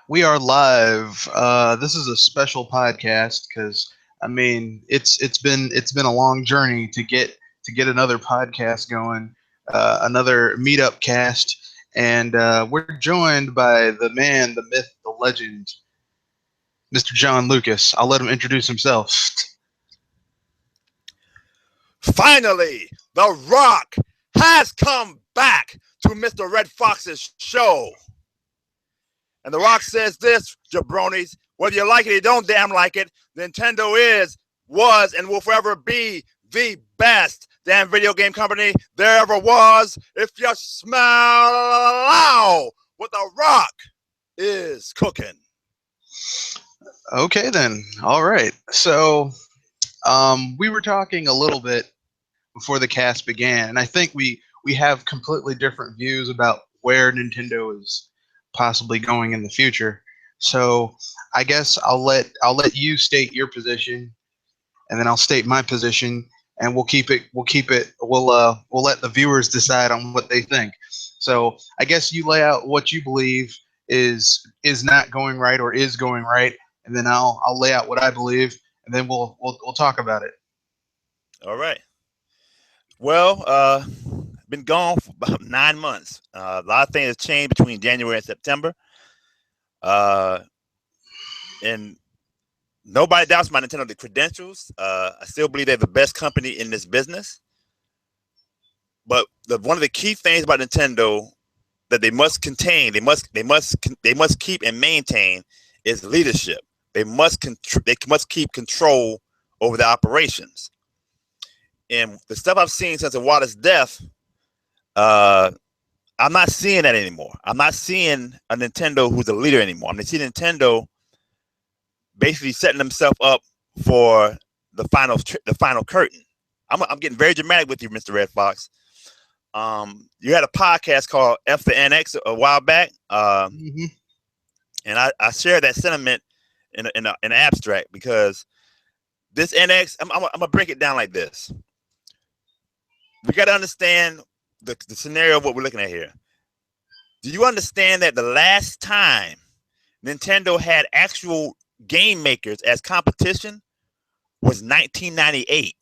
We are live. This is a special podcast because it's been a long journey to get another podcast going, another meetup cast, and we're joined by the man, the myth, the legend, Mr. John Lucas. I'll let him introduce himself. Finally, The Rock has come back to Mr. Red Fox's show. And The Rock says this, jabronis, whether you like it or you don't damn like it, Nintendo was, and will forever be the best damn video game company there ever was. If you smell what The Rock is cooking. Okay, then. All right. So, we were talking a little bit before the cast began, and I think we have completely different views about where Nintendo is possibly going in the future. So, I guess I'll let you state your position, and then I'll state my position, and we'll let the viewers decide on what they think. So, I guess you lay out what you believe is not going right or is going right, and then I'll lay out what I believe, and then we'll talk about it. All right. Well, been gone for about 9 months. A lot of things have changed between January and September. And nobody doubts my Nintendo credentials. I still believe they're the best company in this business. But one of the key things about Nintendo that they must contain, they must keep and maintain is leadership. They must keep control over the operations. And the stuff I've seen since Iwata's death, I'm not seeing that anymore. I'm not seeing a Nintendo who's a leader anymore. I'm seeing Nintendo basically setting themselves up for the final curtain. I'm getting very dramatic with you, Mr. Red Fox. You had a podcast called F the NX a while back, Mm-hmm. and I shared that sentiment in an abstract because this NX, I'm gonna break it down like this. We got to understand the scenario of what we're looking at here. Do you understand that the last time Nintendo had actual game makers as competition was 1998?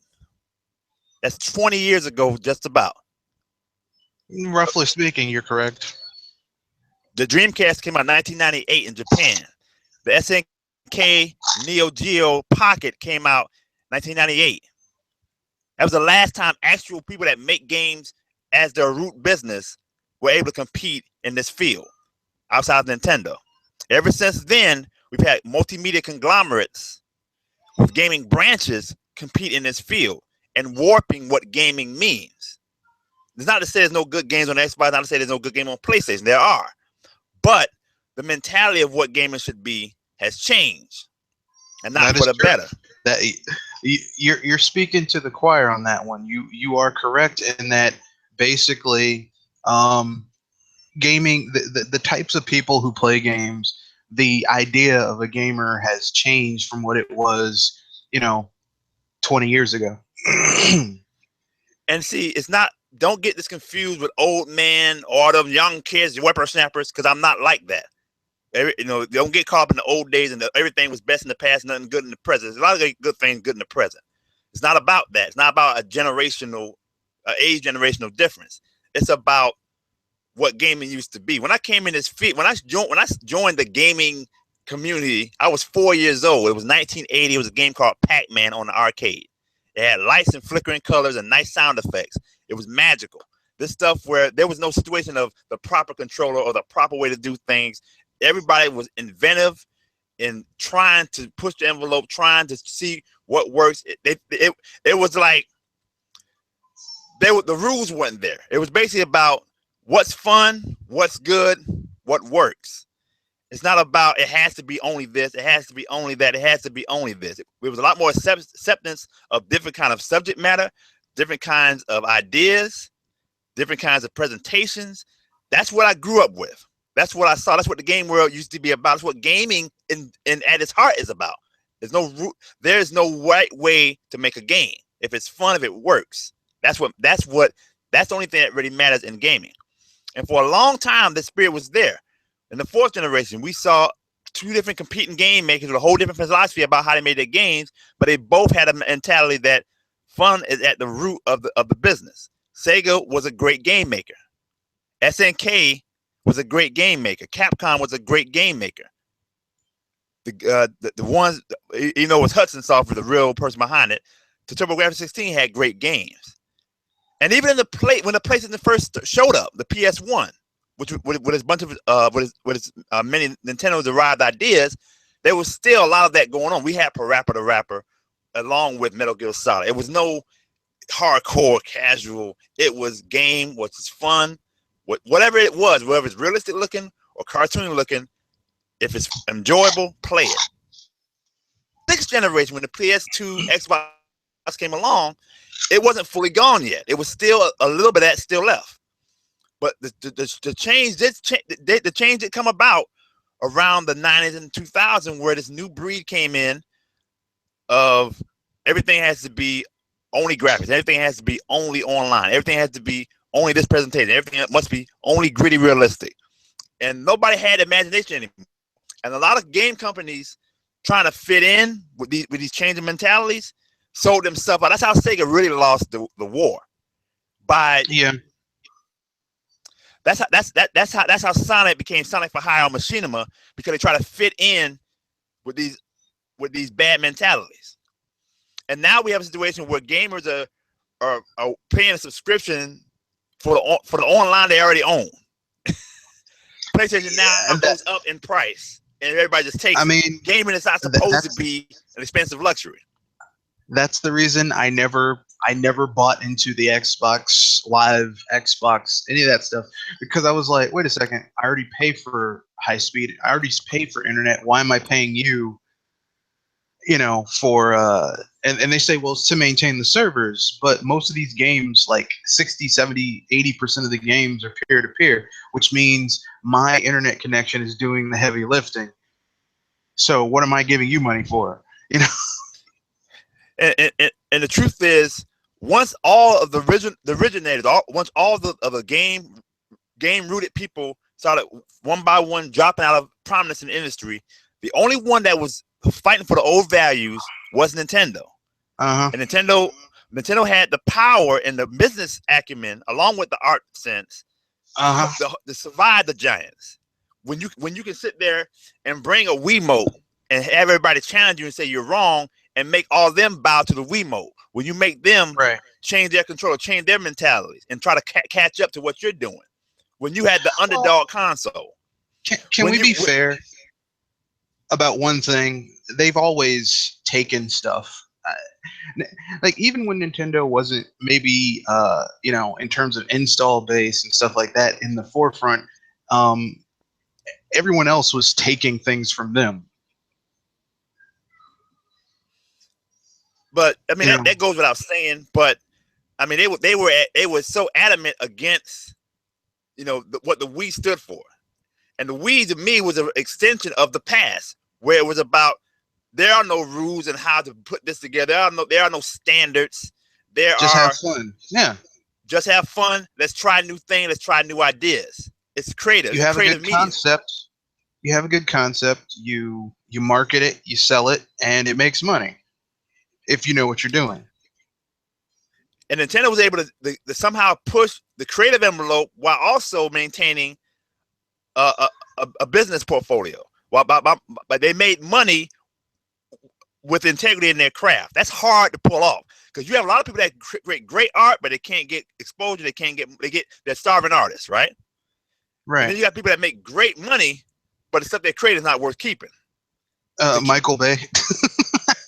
That's 20 years ago, just about. Roughly speaking, you're correct. The Dreamcast came out in 1998 in Japan. The SNK Neo Geo Pocket came out 1998. That was the last time actual people that make games as their root business were able to compete in this field outside of Nintendo. Ever since then, we've had multimedia conglomerates with gaming branches compete in this field and warping what gaming means. It's not to say there's no good games on Xbox, not to say there's no good game on PlayStation. There are. But the mentality of what gaming should be has changed, and not for the better. That you're speaking to the choir on that one. You are correct in that basically, gaming, the types of people who play games, the idea of a gamer has changed from what it was, 20 years ago. And see, it's not. Don't get this confused with old men or them young kids, whippersnappers, because I'm not like that. Don't get caught up in the old days and everything was best in the past, nothing good in the present. There's a lot of good things good in the present. It's not about that. It's not about a age generational difference. It's about what gaming used to be. When I came in this field, when I joined the gaming community, I was 4 years old. It was 1980. It was a game called Pac-Man on the arcade. It had lights and flickering colors and nice sound effects. It was magical. This stuff where there was no situation of the proper controller or the proper way to do things. Everybody was inventive in trying to push the envelope, trying to see what works. It was like the rules weren't there. It was basically about what's fun, what's good, what works. It's not about it has to be only this, it has to be only that, it has to be only this. It was a lot more acceptance of different kind of subject matter, different kinds of ideas, different kinds of presentations. That's what I grew up with. That's what I saw. That's what the game world used to be about. That's what gaming in at its heart is about. There's no right way to make a game. If it's fun, if it works, that's the only thing that really matters in gaming. And for a long time, the spirit was there. In the fourth generation, we saw two different competing game makers with a whole different philosophy about how they made their games, but they both had a mentality that fun is at the root of the business. Sega was a great game maker. SNK was a great game maker. Capcom was a great game maker. The ones, you know, was Hudson Software, the real person behind it. The TurboGrafx 16 had great games. And even in the when the PlayStation first showed up, the PS1, which with its bunch of many Nintendo derived ideas, there was still a lot of that going on. We had Parappa the Rapper along with Metal Gear Solid. It was no hardcore casual. It was game, what's fun, whatever it was, whether it's realistic looking or cartoon looking, if it's enjoyable, play it. Sixth generation, when the PS2, Xbox came along, it wasn't fully gone yet. It was still a little bit of that still left. But the change did come about around the 90s and 2000s, where this new breed came in of everything has to be only graphics, everything has to be only online, everything has to be only this presentation, everything must be only gritty realistic. And nobody had imagination anymore. And a lot of game companies trying to fit in with these changing mentalities sold themselves out. That's how Sega really lost the war. That's how Sonic became Sonic for Hayao Mishima, because they try to fit in with these bad mentalities. And now we have a situation where gamers are paying a subscription for the online they already own. PlayStation now goes up in price, and everybody just takes. I mean, gaming is not supposed to be an expensive luxury. That's the reason I never bought into the Xbox Live, Xbox, any of that stuff, because I was like, wait a second, I already pay for high speed, I already pay for internet. Why am I paying you? You know, for and they say, well, it's to maintain the servers, but most of these games, like 60, 70, 80% of the games are peer-to-peer, which means my internet connection is doing the heavy lifting. So what am I giving you money for? You know. And the truth is, once all of the originators, once all of the game rooted people started one by one dropping out of prominence in the industry, the only one that was fighting for the old values was Nintendo. And Nintendo had the power and the business acumen, along with the art sense, to survive the giants. When you can sit there and bring a Wiimote and have everybody challenge you and say you're wrong, and make all them bow to the Wiimote. When you make them change their controller, change their mentalities, and try to catch up to what you're doing. When you had the underdog console. Can we be fair about one thing? They've always taken stuff. Like, even when Nintendo wasn't maybe, you know, in terms of install base and stuff like that in the forefront, everyone else was taking things from them. But I mean, that goes without saying. But I mean, they were so adamant against, you know, what the Wii stood for, and the Wii to me was an extension of the past, where it was about there are no rules and how to put this together. There are no standards. Just have fun. Yeah. Just have fun. Let's try new things. Let's try new ideas. It's creative. You have a good concept. You have a good concept. You market it. You sell it, and it makes money. If you know what you're doing. And Nintendo was able to somehow push the creative envelope while also maintaining a business portfolio. But they made money with integrity in their craft. That's hard to pull off, because you have a lot of people that create great art, but they can't get exposure. They're starving artists, right? Right. And then you got people that make great money, but the stuff they create is not worth keeping. Michael Bay.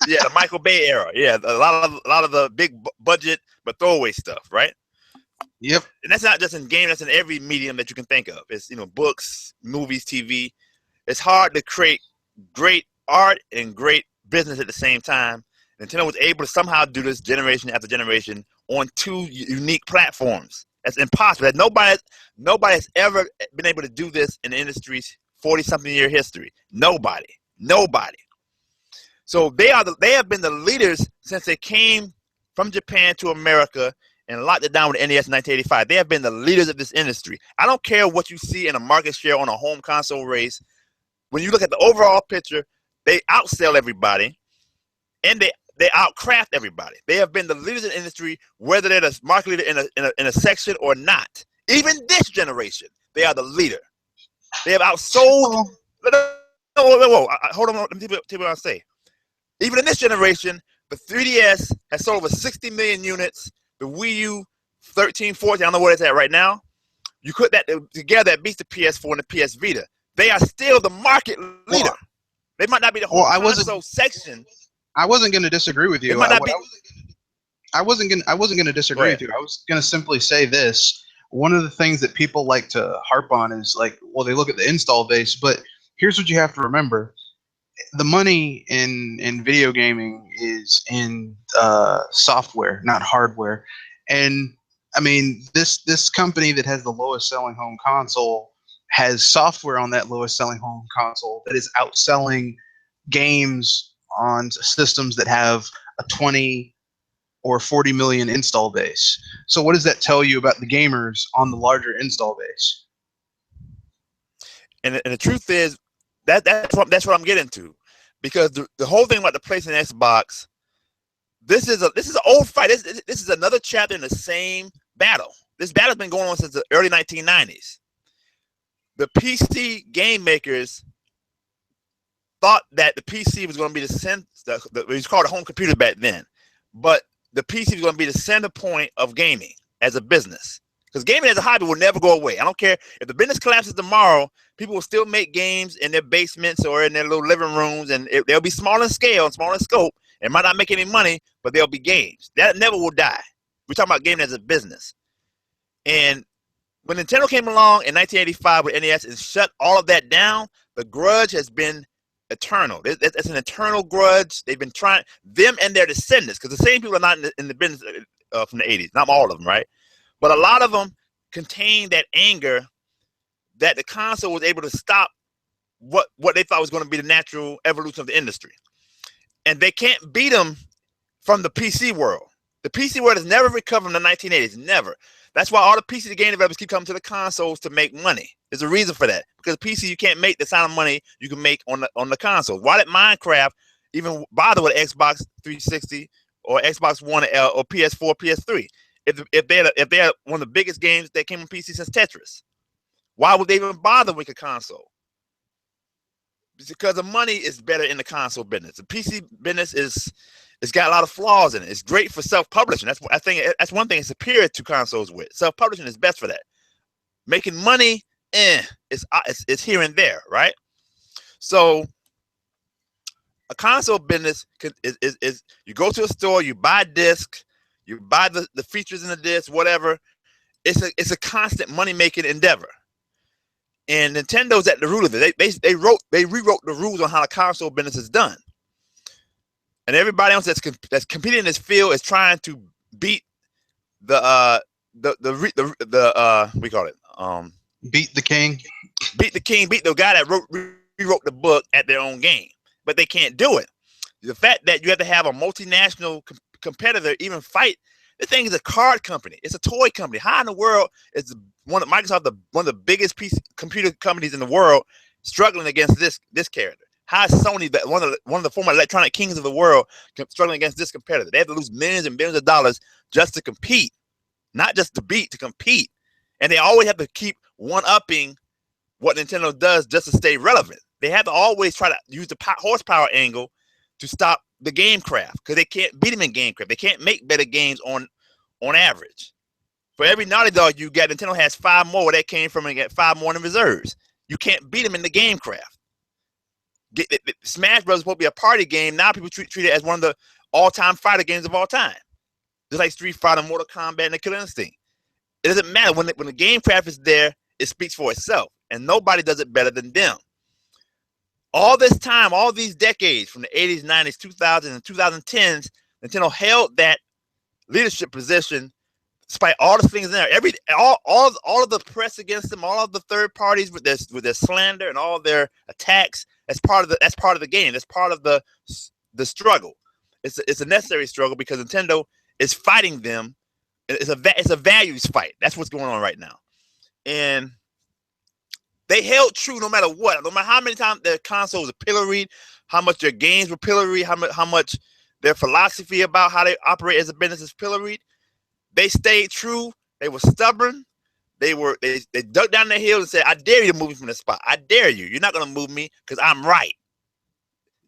Yeah, the Michael Bay era. Yeah, a lot of the big budget but throwaway stuff, right? Yep. And that's not just in games; that's in every medium that you can think of. It's, you know, books, movies, TV. It's hard to create great art and great business at the same time. Nintendo was able to somehow do this generation after generation on two unique platforms. That's impossible. That nobody has ever been able to do this in the industry's 40-something year history. Nobody. So they have been the leaders since they came from Japan to America and locked it down with the NES in 1985. They have been the leaders of this industry. I don't care what you see in a market share on a home console race. when you look at the overall picture, they outsell everybody, and they outcraft everybody. They have been the leaders in the industry, whether they're the market leader in a section or not. Even this generation, they are the leader. They have outsold. Hold on. Let me tell you what I say. Even in this generation, the 3DS has sold over 60 million units. The Wii U 13, 14, I don't know what it's at right now. You put that together, that beats the PS4 and the PS Vita. They are still the market leader. They might not be the whole console section. I wasn't going to disagree with you. I wasn't going to disagree with you. I was going to simply say this. One of the things that people like to harp on is like, well, they look at the install base, but here's what you have to remember. The money in video gaming is in software, not hardware. And I mean, this company that has the lowest selling home console has software on that lowest selling home console that is outselling games on systems that have a 20 or 40 million install base. So what does that tell you about the gamers on the larger install base? And the truth is that's what I'm getting to, because the whole thing about the PlayStation Xbox, this is an old fight. This is another chapter in the same battle. This battle's been going on since the early 1990s. The PC game makers thought that the PC was going to be it was called a home computer back then, but the PC was going to be the center point of gaming as a business. Because gaming as a hobby will never go away. I don't care if the business collapses tomorrow, people will still make games in their basements or in their little living rooms, and they'll be small in scale and small in scope. It might not make any money, but they'll be games. That never will die. We're talking about gaming as a business. And when Nintendo came along in 1985 with NES and shut all of that down, the grudge has been eternal. It's an eternal grudge. They've been trying, them and their descendants, because the same people are not in the business from the 80s. Not all of them, right? But a lot of them contain that anger that the console was able to stop what they thought was going to be the natural evolution of the industry. And they can't beat them from the PC world. The PC world has never recovered from the 1980s. Never. That's why all the PC game developers keep coming to the consoles to make money. There's a reason for that. Because PC, you can't make the kind of money you can make on the console. Why did Minecraft even bother with Xbox 360 or Xbox One or PS4, PS3? If they're one of the biggest games that came on PC since Tetris, why would they even bother with a console? It's because the money is better in the console business. The PC business it's got a lot of flaws in it. It's great for self-publishing. That's one thing it's superior to consoles with. Self-publishing is best for that. Making money, it's here and there, right? So a console business is you go to a store, you buy a disc, you buy the features in the disc, whatever. It's a constant money-making endeavor. And Nintendo's at the root of it. They rewrote the rules on how the console business is done. And everybody else that's competing in this field is trying to beat we call it beat the king. Beat the guy that rewrote the book at their own game. But they can't do it. The fact that you have to have a multinational competitor even fight. The thing is a card company. It's a toy company. How in the world is Microsoft one of the biggest computer companies in the world struggling against this character? How is Sony, one of the former electronic kings of the world, struggling against this competitor? They have to lose millions and billions of dollars just to compete, not just to beat, to compete. And they always have to keep one-upping what Nintendo does just to stay relevant. They have to always try to use the horsepower angle to stop the game craft, because they can't beat them in game craft. They can't make better games on average. For every Naughty Dog you got, Nintendo has 5 more that came from and got 5 more in reserves. You can't beat them in the game craft. Smash Bros. is supposed to be a party game. Now people treat it as one of the all-time fighter games of all time. Just like Street Fighter, Mortal Kombat, and the Killer Instinct. It doesn't matter. When the game craft is there, it speaks for itself. And nobody does it better than them. All this time, all these decades, from the 80s, 90s, 2000s, and 2010s, Nintendo held that leadership position despite all the things in there. All of the press against them, all of the third parties with their slander and all their attacks. That's part of the game. That's part of the struggle. It's a necessary struggle because Nintendo is fighting them. It's a values fight. That's what's going on right now. And They held true no matter what. No matter how many times their consoles were pilloried, how much their games were pilloried, how much their philosophy about how they operate as a business is pilloried. They stayed true. They were stubborn. They dug down their heels and said, "I dare you to move me from the spot. I dare you. You're not gonna move me because I'm right."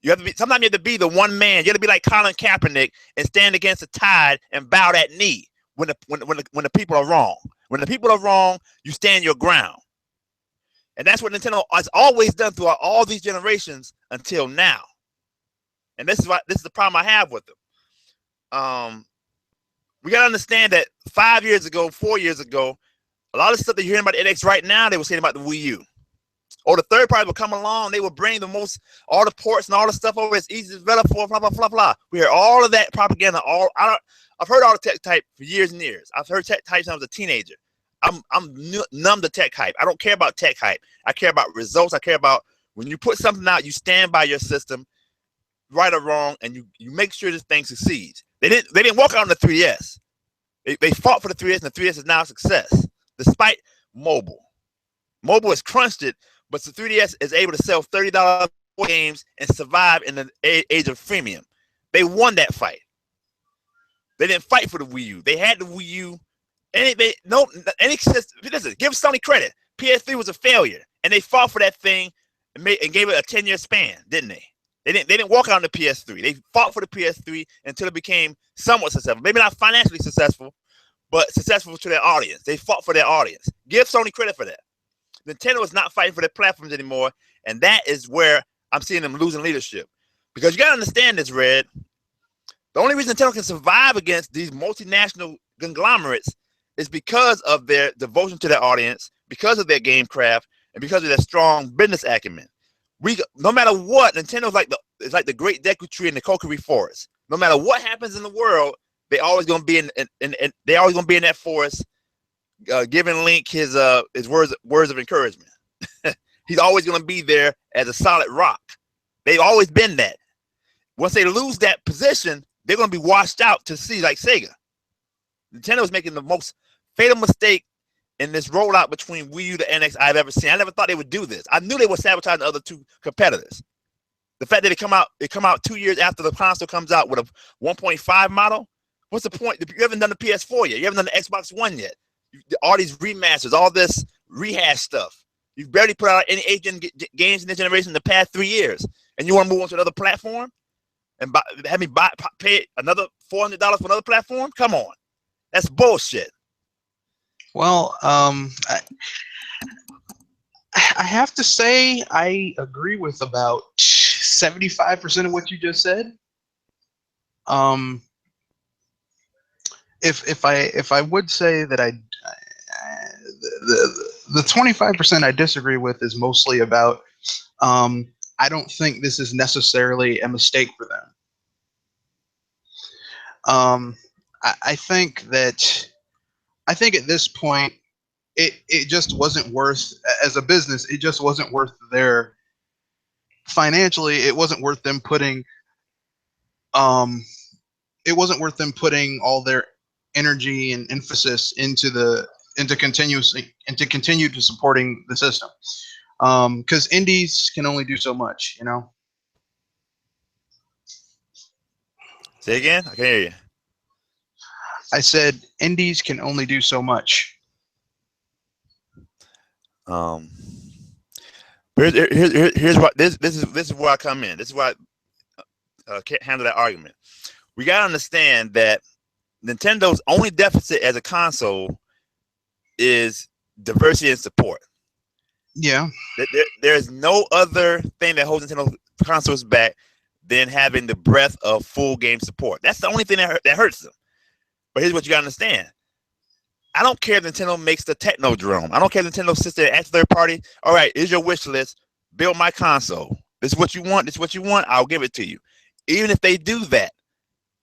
You have to be. Sometimes you have to be the one man. You have to be like Colin Kaepernick and stand against the tide and bow that knee when the people are wrong. When the people are wrong, you stand your ground. And that's what Nintendo has always done throughout all these generations until now. And this is the problem I have with them. We gotta understand that 5 years ago, 4 years ago, a lot of stuff that you're hearing about the NX right now, they were saying about the Wii U. Or the third party would come along, they would bring all the ports and all the stuff over. It's easy to develop for, blah, blah, blah, blah. We hear all of that propaganda. I've heard all the tech hype for years and years. I've heard tech hype since I was a teenager. I'm numb to tech hype. I don't care about tech hype. I care about results. I care about when you put something out, you stand by your system, right or wrong, and you make sure this thing succeeds. They didn't walk out on the 3DS. They fought for the 3DS, and the 3DS is now a success, despite mobile. Mobile has crunched it, but the 3DS is able to sell $30 games and survive in the age of freemium. They won that fight. They didn't fight for the Wii U. They had the Wii U. Listen, give Sony credit. PS3 was a failure, and they fought for that thing and gave it a 10-year span, didn't they? They didn't walk out on the PS3. They fought for the PS3 until it became somewhat successful. Maybe not financially successful, but successful to their audience. They fought for their audience. Give Sony credit for that. Nintendo is not fighting for their platforms anymore, and that is where I'm seeing them losing leadership. Because you got to understand this, Red. The only reason Nintendo can survive against these multinational conglomerates is because of their devotion to their audience, because of their game craft, and because of their strong business acumen. No matter what, Nintendo's like the great deku tree in the Kokiri forest. No matter what happens in the world, they always gonna be in that forest, giving Link his words of encouragement. He's always gonna be there as a solid rock. They've always been that. Once they lose that position, they're gonna be washed out to sea like Sega. Nintendo is making the most fatal mistake in this rollout between Wii U to NX I've ever seen. I never thought they would do this. I knew they would sabotage the other two competitors. The fact that they come out 2 years after the console comes out with a 1.5 model, what's the point? You haven't done the PS4 yet. You haven't done the Xbox One yet. All these remasters, all this rehash stuff. You've barely put out any 8-gen games in this generation in the past 3 years, and you want to move on to another platform and pay another $400 for another platform? Come on, that's bullshit. Well, I have to say I agree with about 75% of what you just said. If I would say that the 25% I disagree with is mostly about I don't think this is necessarily a mistake for them. I think at this point it just wasn't worth, as a business, it just wasn't worth their financially, it wasn't worth them putting all their energy and emphasis into continue to supporting the system. Because indies can only do so much, you know. Say again? I can't hear you. I said indies can only do so much. Here's what this is where I come in. This is why I can't handle that argument. We gotta understand that Nintendo's only deficit as a console is diversity and support. Yeah. There's no other thing that holds Nintendo consoles back than having the breadth of full game support. That's the only thing that hurts them. But here's what you gotta understand. I don't care if Nintendo makes the Technodrome. I don't care if Nintendo sits there and asks third party, all right, here's your wish list. Build my console. This is what you want. This is what you want. I'll give it to you. Even if they do that,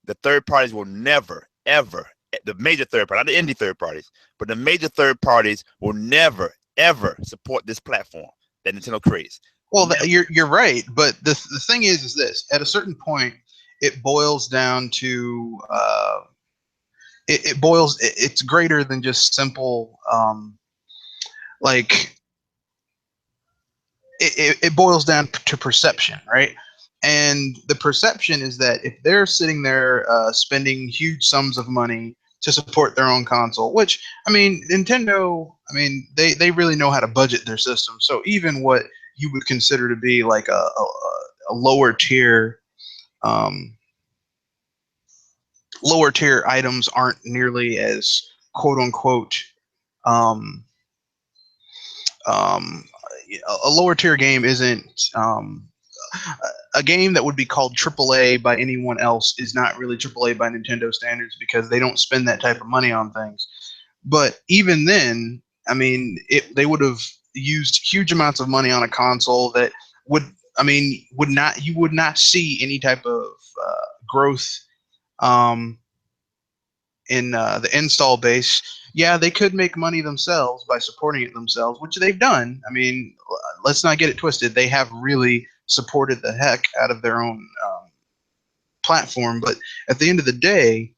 the third parties will never, ever, the major third parties, not the indie third parties, but the major third parties will never, ever support this platform that Nintendo creates. Well, you're right. But the thing is this. At a certain point, it boils down to it's greater than just simple like it boils down to perception, right? And the perception is that if they're sitting there spending huge sums of money to support their own console, which I mean, Nintendo, I mean, they really know how to budget their system. So even what you would consider to be like a lower tier, um, lower tier items aren't nearly as quote unquote um, um, a lower tier game isn't a game that would be called AAA by anyone else is not really AAA by Nintendo standards because they don't spend that type of money on things. But even then, I mean, they would have used huge amounts of money on a console that would, I mean, would not you would not see any type of growth um, in the install base. Yeah, they could make money themselves by supporting it themselves, which they've done. I mean, let's not get it twisted. They have really supported the heck out of their own platform, but at the end of the day,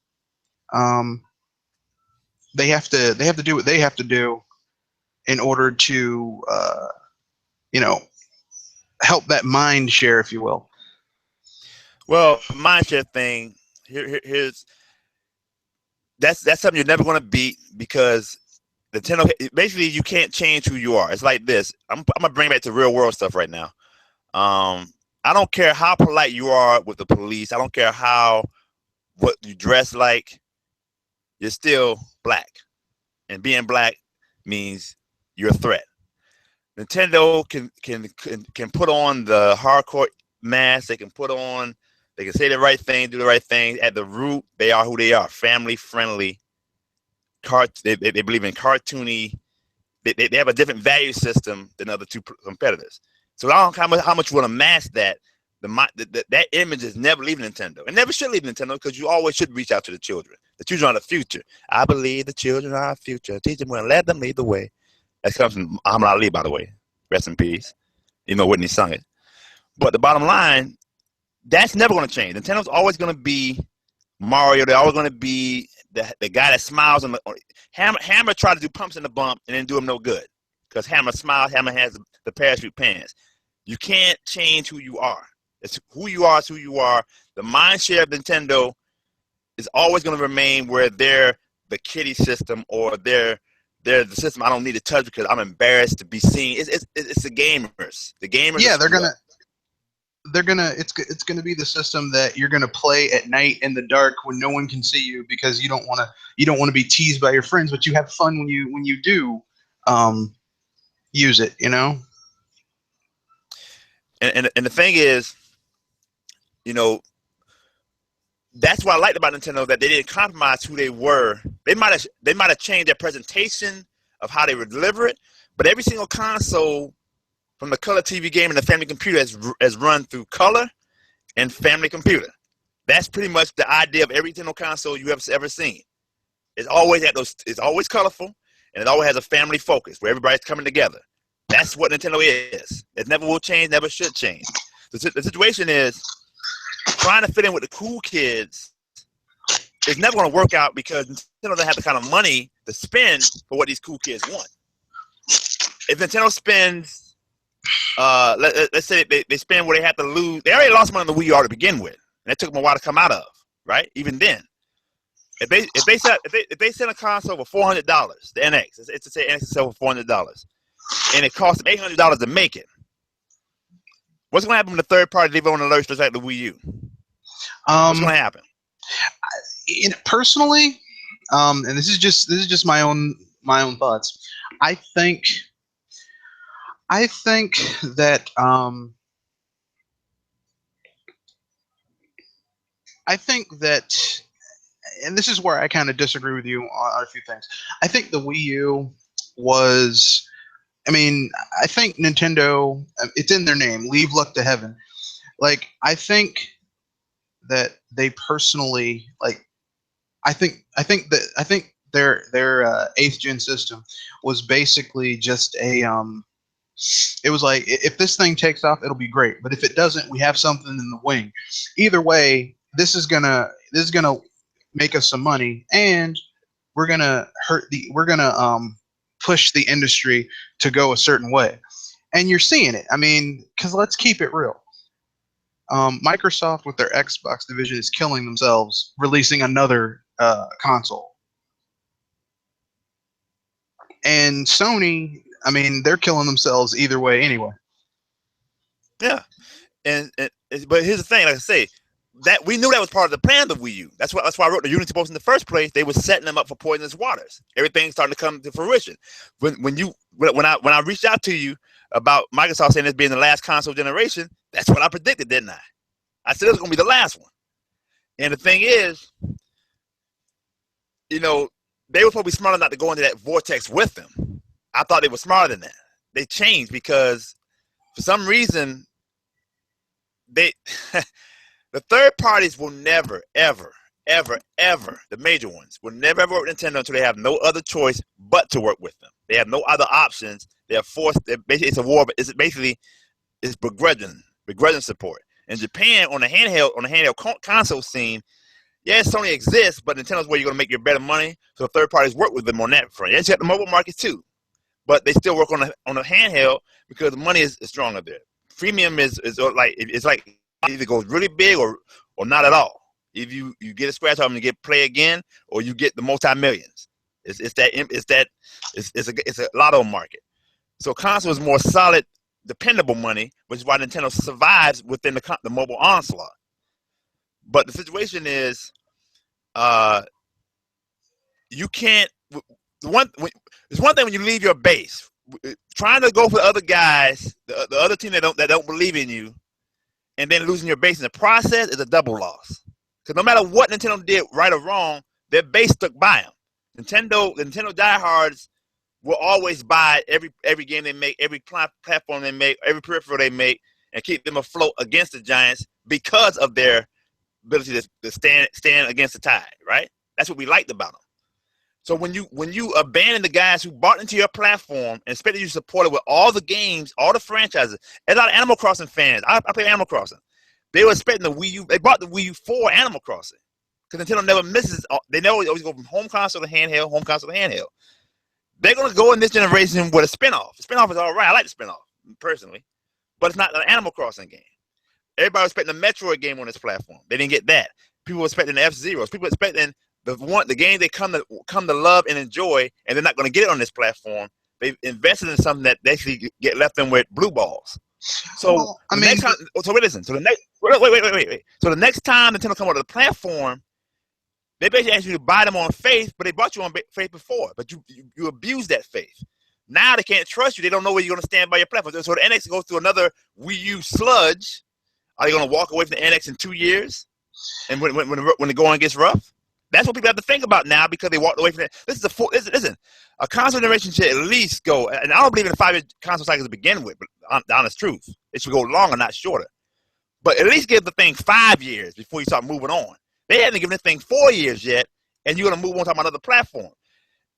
um, they have to do what they have to do in order to you know help that mind share, if you will. Well, the mindshare thing here's that's something you're never going to beat because Nintendo basically you can't change who you are. It's like this. I'm gonna bring it back to real world stuff right now. I don't care how polite you are with the police. I don't care what you dress like. You're still black, and being black means you're a threat. Nintendo can put on the hardcore mask. They can say the right thing, do the right thing. At the root, they are who they are. Family friendly. They believe in cartoony. They have a different value system than other two competitors. So I don't know how much you want to mask that. That image is never leaving Nintendo. It never should leave Nintendo because you always should reach out to the children. The children are the future. I believe the children are our future. Teach them well, let them lead the way. That comes from Muhammad Ali, by the way. Rest in peace. You know, Whitney sung it. But the bottom line, that's never going to change. Nintendo's always going to be Mario. They're always going to be the guy that smiles. Hammer tried to do pumps in the bump and didn't do him no good because Hammer smiles. Hammer has the parachute pants. You can't change who you are. It's who you are. It's who you are. The mind share of Nintendo is always going to remain where they're the kiddie system or they're the system I don't need to touch because I'm embarrassed to be seen. It's the gamers. The gamers. Yeah, it's gonna be the system that you're gonna play at night in the dark when no one can see you because you don't want to be teased by your friends, but you have fun when you do use it, you know. And the thing is, you know, that's what I liked about Nintendo, that they didn't compromise who they were. They might have changed their presentation of how they would deliver it, but every single console, from the color TV game and the family computer, has run through color and family computer. That's pretty much the idea of every Nintendo console you have ever seen. It's always colorful, and it always has a family focus where everybody's coming together. That's what Nintendo is. It never will change, never should change. The situation is trying to fit in with the cool kids is never going to work out because Nintendo doesn't have the kind of money to spend for what these cool kids want. If Nintendo spends, let's say they spend what they have to lose, they already lost money on the Wii U to begin with, and it took them a while to come out of. Right? Even then, if they sell a console for $400, the NX, it's to say NX sell for $400, and it costs them $800 to make it. What's going to happen when the third party leave on the alerts just like the Wii U? What's going to happen? Personally, and this is just my own thoughts. I think that and this is where I kind of disagree with you on a few things. I think the Wii U was. I mean, I think Nintendo. It's in their name. Leave luck to heaven. Like, I think that they personally like. I think their 8th gen system was basically just a It was like, if this thing takes off, it'll be great. But if it doesn't, we have something in the wing. Either way, this is gonna make us some money, and we're gonna push the industry to go a certain way. And you're seeing it. I mean, because let's keep it real. Microsoft with their Xbox division is killing themselves, releasing another console. And Sony, I mean, they're killing themselves either way anyway. Yeah, and but here's the thing, like I say, that we knew that was part of the plan of the Wii U. That's why I wrote the Unity post in the first place. They were setting them up for poisonous waters. Everything's starting to come to fruition. When I reached out to you about Microsoft saying this being the last console generation, that's what I predicted, didn't I? I said it was going to be the last one. And the thing is, they were supposed to be smart enough to go into that vortex with them. I thought they were smarter than that. They changed because for some reason the third parties will never, ever, ever, ever, the major ones will never ever work with Nintendo until they have no other choice but to work with them. They have no other options. They are forced. It's a war, but it's begrudging support. In Japan, on the handheld console scene, yes, Sony exists, but Nintendo's where you're going to make your better money. So third parties work with them on that front. Yes, you have the mobile market too, but they still work on the handheld because the money is stronger there. Freemium is like it's like either goes really big or not at all. If you get a scratch off and you get play again, or you get the multi-millions. It's a lotto market. So console is more solid, dependable money, which is why Nintendo survives within the mobile onslaught. But the situation is, you can't. There's one thing when you leave your base, trying to go for the other guys, the other team that don't believe in you, and then losing your base in the process is a double loss. Because no matter what Nintendo did, right or wrong, their base stuck by them. The Nintendo diehards will always buy every game they make, every platform they make, every peripheral they make, and keep them afloat against the giants because of their ability to stand against the tide. Right? That's what we liked about them. So when you abandon the guys who bought into your platform and expected you to support it with all the games, all the franchises, and a lot of Animal Crossing fans, I play Animal Crossing. They were expecting the Wii U. They bought the Wii U for Animal Crossing because Nintendo never misses. They always go from home console to handheld, home console to handheld. They're gonna go in this generation with a spinoff. The spinoff is all right. I like the spinoff personally, but it's not an Animal Crossing game. Everybody was expecting a Metroid game on this platform. They didn't get that. People were expecting the F-Zeros. People were expecting the game they come to love and enjoy, and they're not going to get it on this platform. They've invested in something that they actually get left them with blue balls. So Well, I mean, next time, listen. So the next wait. So the next time Nintendo come on the platform, they basically ask you to buy them on faith, but they bought you on faith before, but you abuse that faith. Now they can't trust you. They don't know where you're going to stand by your platform. So the NX goes through another Wii U sludge. Are they going to walk away from the NX in 2 years? And when the going gets rough? That's what people have to think about now because they walked away from it. Listen, a console generation should at least go, and I don't believe in a 5-year console cycle to begin with, but the honest truth, it should go longer, not shorter. But at least give the thing 5 years before you start moving on. They haven't given this thing 4 years yet, and you're going to move on to another platform.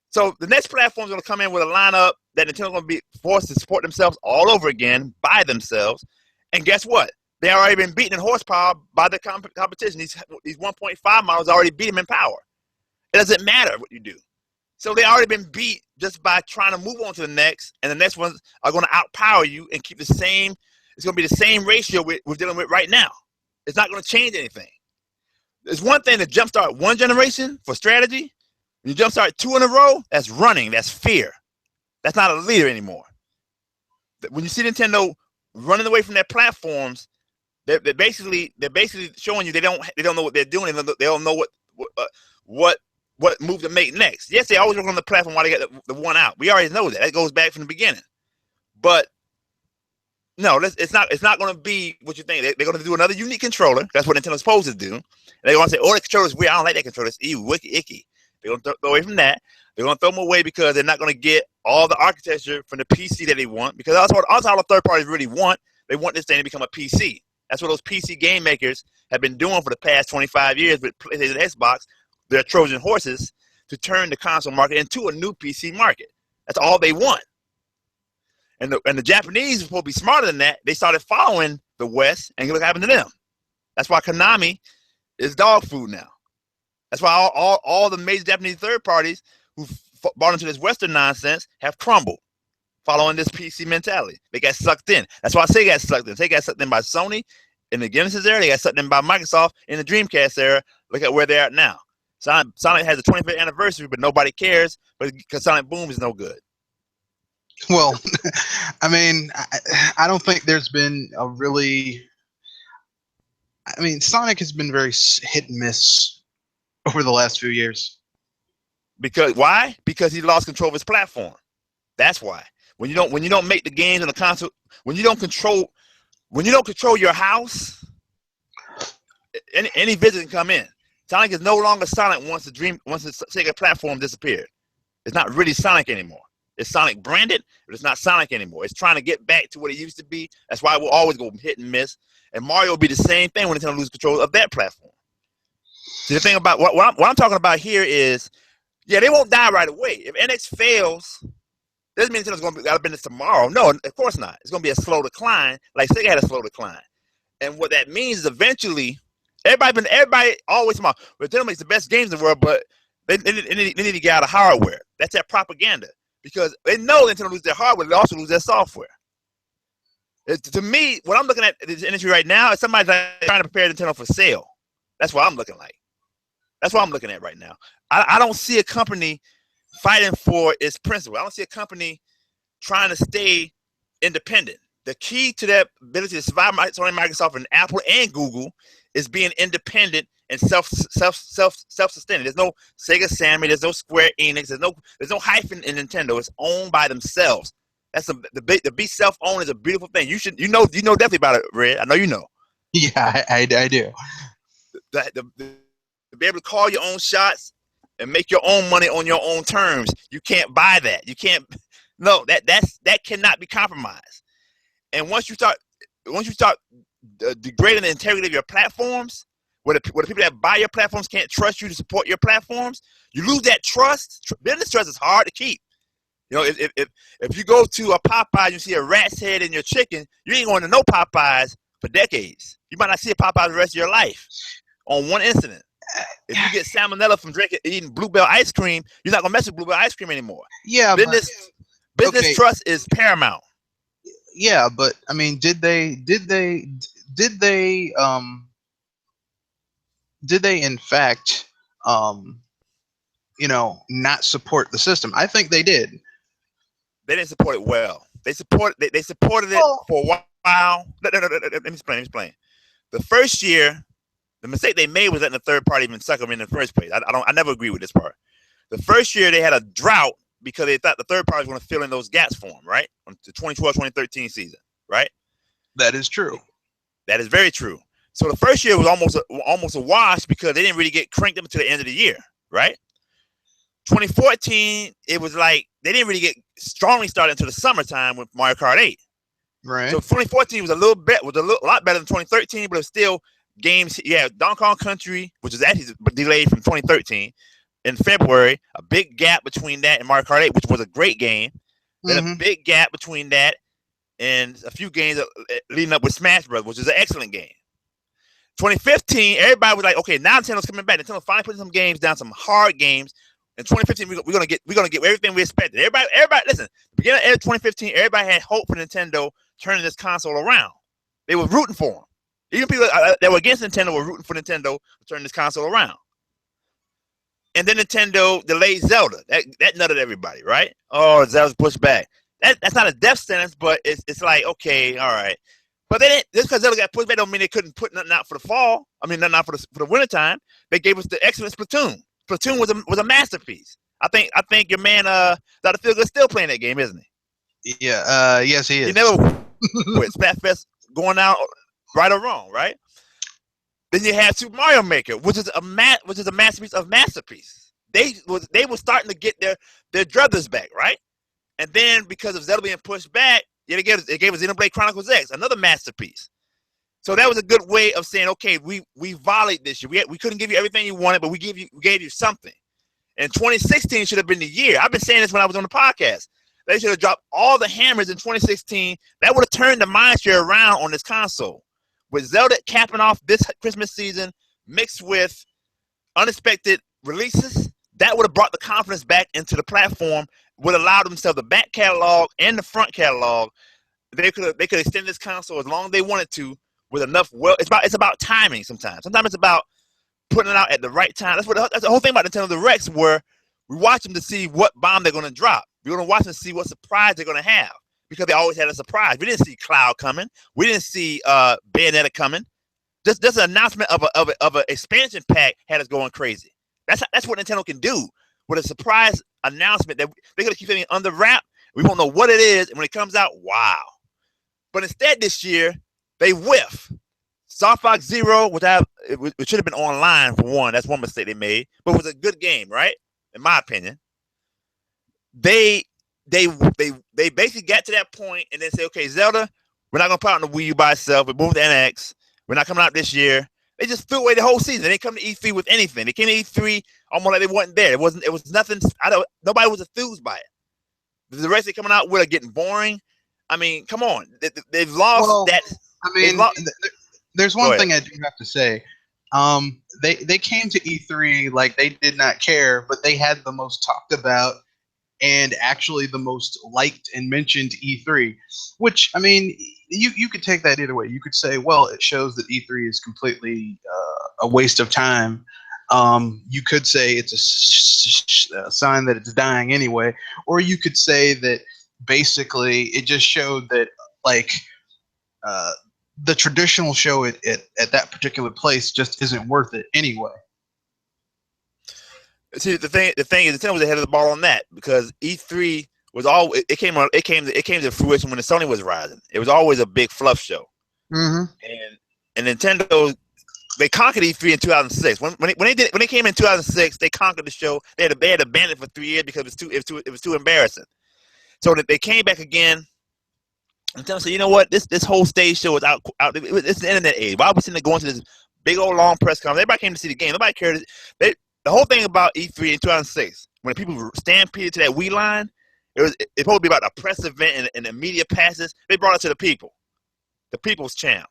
So the next platform is going to come in with a lineup that Nintendo's going to be forced to support themselves all over again by themselves. And guess what? They already been beaten in horsepower by the competition. These 1.5 models already beat them in power. It doesn't matter what you do. So they already been beat just by trying to move on to the next, and the next ones are going to outpower you and keep the same. It's going to be the same ratio we're dealing with right now. It's not going to change anything. There's one thing to jumpstart one generation for strategy. When you jumpstart 2 in a row, that's running. That's fear. That's not a leader anymore. When you see Nintendo running away from their platforms, they're basically showing you they don't know what they're doing. They don't know what move to make next. Yes, they always work on the platform while they get the one out. We already know that. That goes back from the beginning. But no, it's not going to be what you think. They're going to do another unique controller. That's what Nintendo's supposed to do. And they're going to say, "Oh, the controller's weird. I don't like that controller. It's icky." They're going to throw away from that. They're going to throw them away because they're not going to get all the architecture from the PC that they want. Because that's all the third parties really want. They want this thing to become a PC. That's what those PC game makers have been doing for the past 25 years with PlayStation and Xbox. They're Trojan horses to turn the console market into a new PC market. That's all they want. And the Japanese were supposed to be smarter than that. They started following the West, and look what happened to them. That's why Konami is dog food now. That's why all the major Japanese third parties who bought into this Western nonsense have crumbled. following this PC mentality. They got sucked in. That's why I say they got sucked in. They got sucked in by Sony in the Genesis era. They got sucked in by Microsoft in the Dreamcast era. Look at where they're at now. Sonic has a 25th anniversary, but nobody cares because Sonic Boom is no good. Well, I mean, I don't think there's been a really. I mean, Sonic has been very hit and miss over the last few years. Because why? Because he lost control of his platform. That's why. When you don't make the games on the console, when you don't control your house, any visitor can come in. Sonic is no longer Sonic once the Sega platform disappeared. It's not really Sonic anymore. It's Sonic branded, but it's not Sonic anymore. It's trying to get back to what it used to be. That's why we'll always go hit and miss. And Mario will be the same thing when Nintendo loses control of that platform. So the thing about what I'm talking about here is, yeah, they won't die right away. If NX fails, doesn't mean Nintendo's going to be out of business tomorrow. No, of course not. It's going to be a slow decline, like Sega had a slow decline. And what that means is eventually, everybody always talking about, Nintendo makes the best games in the world, but they need to get out of hardware. That's that propaganda. Because they know Nintendo lose their hardware, they also lose their software. To me, what I'm looking at in this industry right now is somebody trying to prepare Nintendo for sale. That's what I'm looking like. That's what I'm looking at right now. I don't see a company fighting for its principle. I don't see a company trying to stay independent. The key to that ability to survive Sony, Microsoft, and Apple and Google is being independent and self-sustaining. There's no Sega Sammy, there's no Square Enix, there's no hyphen in Nintendo. It's owned by themselves. That's the be self-owned is a beautiful thing. You know definitely about it, Red. I know you know. Yeah, I do. To be able to call your own shots and make your own money on your own terms, you can't buy that. You can't. No, that cannot be compromised. And once you start degrading the integrity of your platforms, where the people that buy your platforms can't trust you to support your platforms, you lose that trust. Business trust is hard to keep. You know, if you go to a Popeye and you see a rat's head in your chicken, you ain't going to know Popeyes for decades. You might not see a Popeyes the rest of your life on one incident. If you get salmonella from eating Bluebell ice cream, you're not going to mess with Bluebell ice cream anymore. Yeah, business trust is paramount. Yeah, but I mean, did they in fact, not support the system? I think they did. They didn't support it well. They supported it for a while. Let me explain. The first year, the mistake they made was letting the third party even suck them in the first place. I never agree with this part. The first year they had a drought because they thought the third party was going to fill in those gaps for them, right? On the 2012-2013 season, right? That is true. That is very true. So the first year was almost a wash because they didn't really get cranked up until the end of the year, right? 2014, it was like they didn't really get strongly started until the summertime with Mario Kart 8. Right. So 2014 was a lot better than 2013, but it was still games. Yeah, Donkey Kong Country, which is actually delayed from 2013 in February. A big gap between that and Mario Kart 8, which was a great game. Then a big gap between that and a few games leading up with Smash Bros., which is an excellent game. 2015, everybody was like, okay, now Nintendo's coming back. Nintendo finally putting some games down, some hard games. In 2015, we're gonna get everything we expected. Everybody, listen. Beginning of 2015, everybody had hope for Nintendo turning this console around. They were rooting for them. Even people that were against Nintendo were rooting for Nintendo to turn this console around. And then Nintendo delayed Zelda. That nutted everybody, right? Oh, Zelda's pushed back. That's not a death sentence, but it's like, okay, all right. But they didn't, just because Zelda got pushed back don't mean they couldn't put nothing out for the fall. I mean, nothing out for the wintertime. They gave us the excellent Splatoon. Splatoon was a masterpiece. I think your man Dr. Feelgood's still playing that game, isn't he? Yeah. Yes, he is. He never quit. Splatfest going out right or wrong, right? Then you have Super Mario Maker, which is a masterpiece of masterpiece. They were starting to get their druthers back, right? And then because of Zelda being pushed back, they gave us Xenoblade Chronicles X, another masterpiece. So that was a good way of saying, okay, we volleyed this year. We couldn't give you everything you wanted, but we gave you something. And 2016 should have been the year. I've been saying this when I was on the podcast. They should have dropped all the hammers in 2016. That would have turned the mindshare around on this console. With Zelda capping off this Christmas season, mixed with unexpected releases, that would have brought the confidence back into the platform would allow themselves the back catalog and the front catalog. They could extend this console as long as they wanted to with enough. Well, it's about timing. Sometimes it's about putting it out at the right time. That's the whole thing about Nintendo Directs, where we watch them to see what bomb they're going to drop. We're going to watch them to see what surprise they're going to have, because they always had a surprise. We didn't see Cloud coming. We didn't see Bayonetta coming. Just an announcement of an expansion pack had us going crazy. That's what Nintendo can do with a surprise announcement that they're going to keep it under wrap. We won't know what it is, and when it comes out, wow. But instead this year, they whiff. Star Fox Zero, which should have been online for one. That's one mistake they made, but it was a good game, right? In my opinion. They basically got to that point and then say, okay, Zelda, we're not gonna put out on the Wii U by itself. We moved to NX. We're not coming out this year. They just threw away the whole season. They didn't come to E3 with anything. They came to E3 almost like they wasn't there. It was nothing. Nobody was enthused by it. The rest they're coming out with are getting boring. I mean, come on. They've lost that. I mean, there's one thing I do have to say. They came to E3 like they did not care, but they had the most talked about and actually the most liked and mentioned E3, which, I mean, you could take that either way. You could say, well, it shows that E3 is completely a waste of time. You could say it's a sign that it's dying anyway, or you could say that basically it just showed that, like, the traditional show at that particular place just isn't worth it anyway. See, the thing is, Nintendo was ahead of the ball on that, because E3 was it came to fruition when the Sony was rising. It was always a big fluff show. Mm-hmm. And Nintendo, they conquered E3 in 2006. When they came in 2006, they conquered the show. They had to ban it for 3 years because it was too embarrassing. So that they came back again. Nintendo said, you know what? This whole stage show is out. It's the internet age. Why are we sitting there going to this big old long press conference? Everybody came to see the game. Nobody cared. The whole thing about E3 in 2006, when people stampeded to that Wii line, it's supposed to be about a press event and the media passes. They brought it to the people, the people's champ,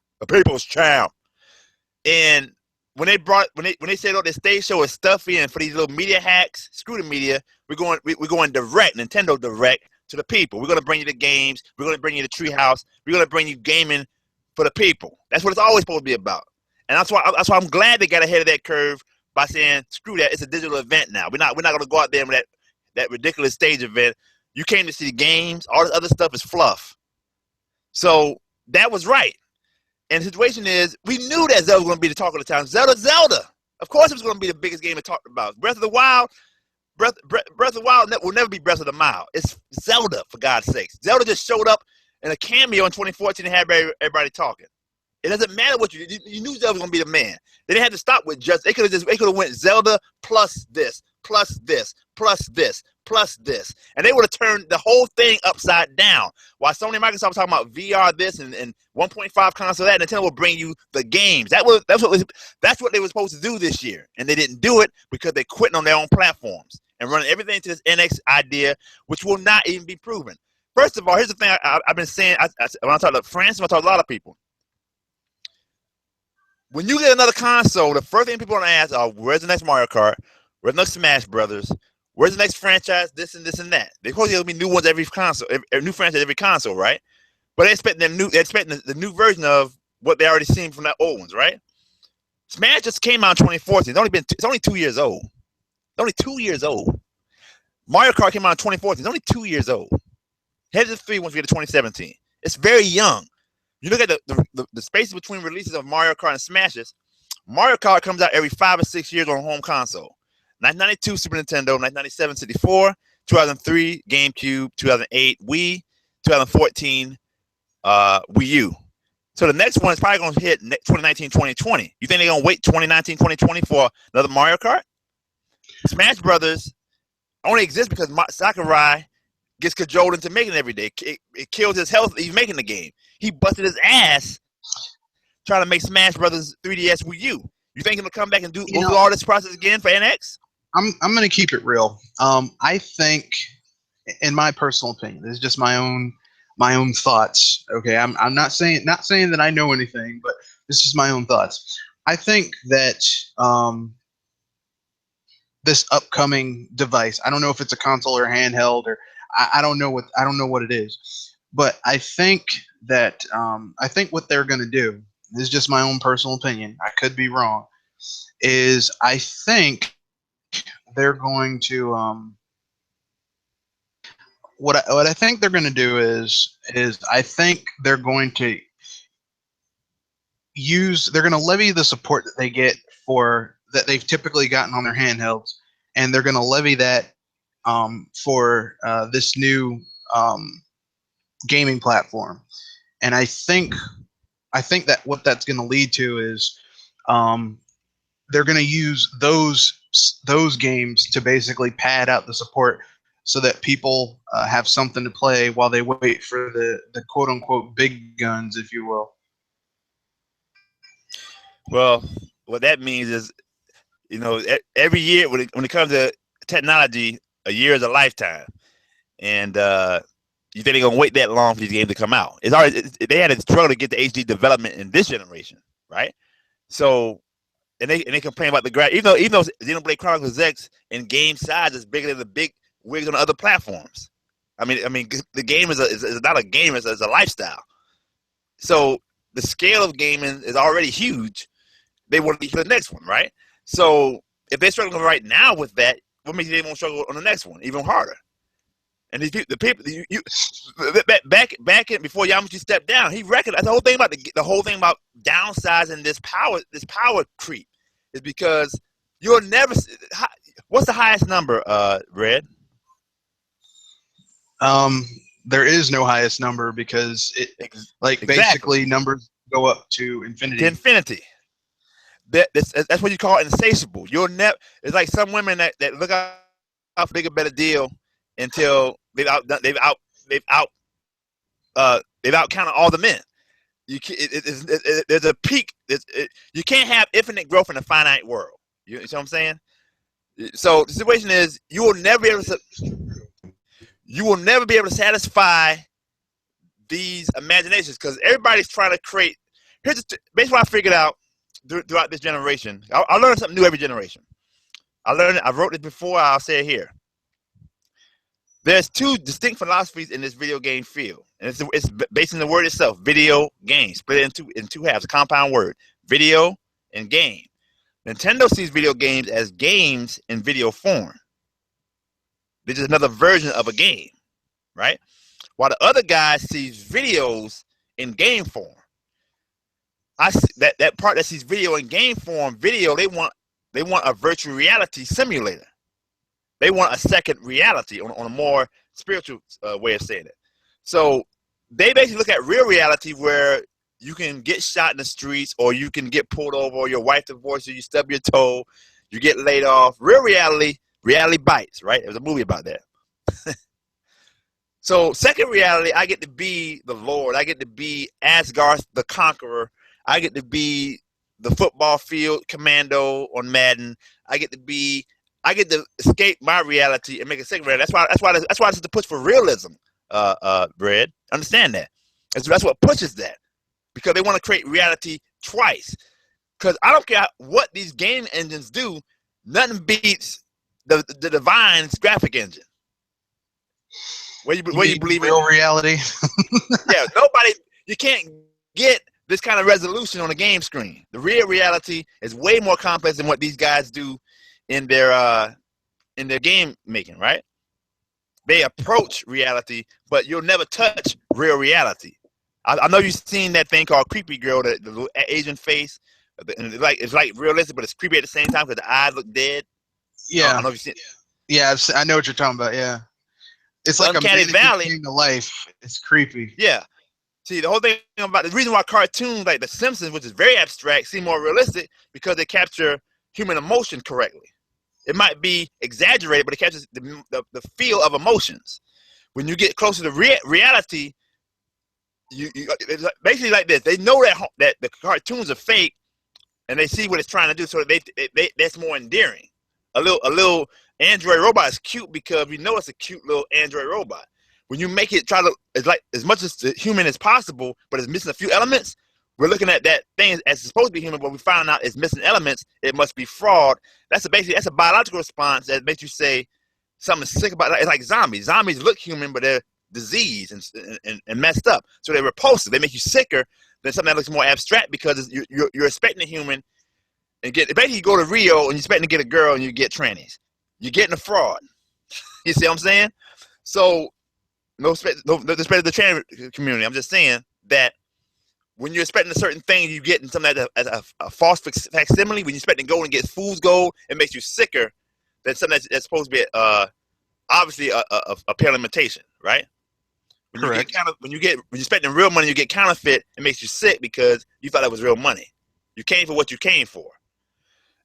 And when they said, "Oh, this stage show is stuffy," and for these little media hacks, screw the media. We're going direct, Nintendo direct to the people. We're going to bring you the games. We're going to bring you the treehouse. We're going to bring you gaming for the people. That's what it's always supposed to be about. And that's why I'm glad they got ahead of that curve by saying, screw that, it's a digital event now. We're not going to go out there with that ridiculous stage event. You came to see the games. All this other stuff is fluff. So that was right. And the situation is, we knew that Zelda was going to be the talk of the town. Zelda. Of course it was going to be the biggest game to talk about. Breath of the Wild will never be Breath of the Wild. It's Zelda, for God's sakes. Zelda just showed up in a cameo in 2014 and had everybody talking. It doesn't matter what you knew Zelda was gonna be the man. They didn't have to stop with just. They could have went Zelda plus this, plus this, plus this, plus this, and they would have turned the whole thing upside down. While Sony and Microsoft was talking about VR this and 1.5 console that, Nintendo will bring you the games. That's what they were supposed to do this year, and they didn't do it because they quit on their own platforms and running everything to this NX idea, which will not even be proven. First of all, here's the thing I've been saying. When I talk to France, when I talk to a lot of people. When you get another console, the first thing people want to ask are, where's the next Mario Kart? Where's the next Smash Brothers? Where's the next franchise? This and this and that. They're supposed to be new ones every console, a new franchise every console, right? But they're expecting the new version of what they already seen from that old ones, right? Smash just came out in 2014. It's only 2 years old. It's only 2 years old. Mario Kart came out in 2014. It's only 2 years old. Head to the 3 once we get to 2017. It's very young. You look at the spaces between releases of Mario Kart and Smashes. Mario Kart comes out every 5 or 6 years on a home console. 1992 Super Nintendo, 1997 64, 2003 GameCube, 2008 Wii, 2014 Wii U. So the next one is probably going to hit 2019, 2020. You think they're going to wait 2019, 2020 for another Mario Kart? Smash Brothers only exists because Sakurai gets cajoled into making it every day. It kills his health. He's making the game. He busted his ass trying to make Smash Brothers 3DS Wii U. You think he'll come back and do all this process again for NX? I'm going to keep it real. I think, in my personal opinion, this is just my own thoughts. Okay, I'm not saying that I know anything, but this is my own thoughts. I think that this upcoming device. I don't know if it's a console or handheld, or I don't know what it is. But I think that I think what they're going to do, this is just my own personal opinion, I could be wrong, is I think they're going to what I think they're going to do is I think they're going to they're going to levy the support that they get for that they've typically gotten on their handhelds, and they're going to levy that for this new gaming platform. And I think that what that's going to lead to is they're going to use those games to basically pad out the support so that people have something to play while they wait for the quote unquote big guns, if you will. Well, what that means is, every year when it comes to technology, a year is a lifetime, and you think they're gonna wait that long for these games to come out? They had to struggle to get the HD development in this generation, right? So, and they complain about the graphics, even though Xenoblade Chronicles X in game size is bigger than the big wigs on other platforms. I mean, the game is not a game; it's a lifestyle. So the scale of gaming is already huge. They want to be for the next one, right? So if they're struggling right now with that, what makes they won't struggle on the next one even harder? And the people, back in before Yamauchi stepped down, he recognized the whole thing about downsizing this power creep is because you'll never. What's the highest number, Red? There is no highest number because basically numbers go up to infinity. To infinity. That's what you call insatiable. You'll never. It's like some women that look out for a bigger, better deal until they've outcounted all the men. There's a peak. You can't have infinite growth in a finite world. You know what I'm saying? So the situation is you will never be able to satisfy these imaginations because everybody's trying to create. Basically what I figured out throughout this generation. I learn something new every generation. I wrote it before. I'll say it here. There's two distinct philosophies in this video game field, and it's based on the word itself. Video game, split in two halves, a compound word. Video and game. Nintendo sees video games as games in video form. This is another version of a game, right? While the other guy sees videos in game form. I see that part that sees video in game form, they want a virtual reality simulator. They want a second reality on a more spiritual way of saying it. So they basically look at real reality where you can get shot in the streets or you can get pulled over or your wife divorces you, you stub your toe, you get laid off. Real reality bites, right? There's a movie about that. So second reality, I get to be the Lord. I get to be Asgard the Conqueror. I get to be the football field commando on Madden. I get to escape my reality and make a second reality. That's why this is the push for realism, Brad. Understand that. That's what pushes that. Because they want to create reality twice. Because I don't care what these game engines do, nothing beats the Divine's graphic engine. Where you believe real reality? Yeah, you can't get this kind of resolution on a game screen. The real reality is way more complex than what these guys do in their game making, right? They approach reality, but you'll never touch real reality. I know you've seen that thing called Creepy Girl, the little Asian face. And it's like realistic, but it's creepy at the same time because the eyes look dead. Yeah, I don't know if you've seen it. Yeah, I know what you're talking about. Yeah, it's like Uncanny Valley to life. It's creepy. Yeah. See, the whole thing about the reason why cartoons like The Simpsons, which is very abstract, seem more realistic because they capture human emotion correctly. It might be exaggerated, but it captures the feel of emotions. When you get closer to reality, it's basically like this. They know that the cartoons are fake, and they see what it's trying to do, so that's more endearing. A little Android robot is cute because we know it's a cute little Android robot. When you make it it's like as much as the human as possible, but it's missing a few elements. we're looking at that thing as supposed to be human, but we found out it's missing elements. It must be fraud. That's a biological response that makes you say something sick about it. It's like zombies. Zombies look human, but they're diseased and messed up. So they're repulsive. They make you sicker than something that looks more abstract because you're expecting a human and basically you go to Rio and you're expecting to get a girl and you get trannies. You're getting a fraud. You see what I'm saying? So no disrespect to the trans community. I'm just saying that when you're expecting a certain thing, you get something as a false facsimile. When you're expecting gold and get fool's gold, it makes you sicker than something that's supposed to be obviously a pale imitation, right? Correct. When you're expecting real money, you get counterfeit. It makes you sick because you thought that was real money. You came for what you came for,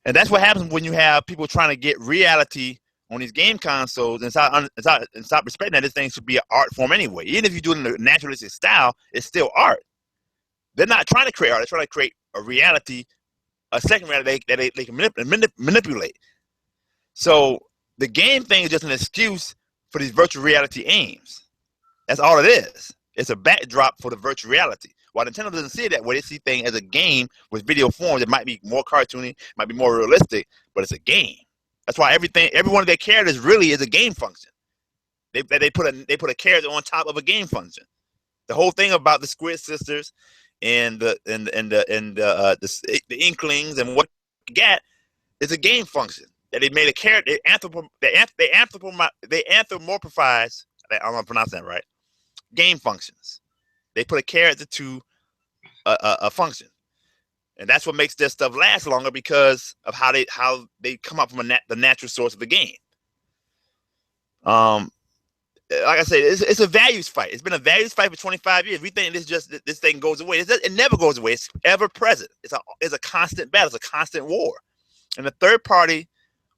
and that's what happens when you have people trying to get reality on these game consoles and stop respecting that this thing should be an art form anyway. Even if you do it in a naturalistic style, it's still art. They're not trying to create art. They're trying to create a reality, a second reality that they can manipulate. So the game thing is just an excuse for these virtual reality aims. That's all it is. It's a backdrop for the virtual reality. While Nintendo doesn't see it that way, they see things as a game with video forms. It might be more cartoony, might be more realistic, but it's a game. That's why every one of their characters really is a game function. They put a character on top of a game function. The whole thing about the Squid Sisters and the Inklings and what you got is a game function that they made a character. They anthropomorphize. I don't know if I'm pronouncing that right. Game functions. They put a character to a function, and that's what makes their stuff last longer because of how they come up from the natural source of the game. Like I said, it's a values fight. It's been a values fight for 25 years. We think this thing goes away. It never goes away. It's ever present. It's a constant battle. It's a constant war. And the third party,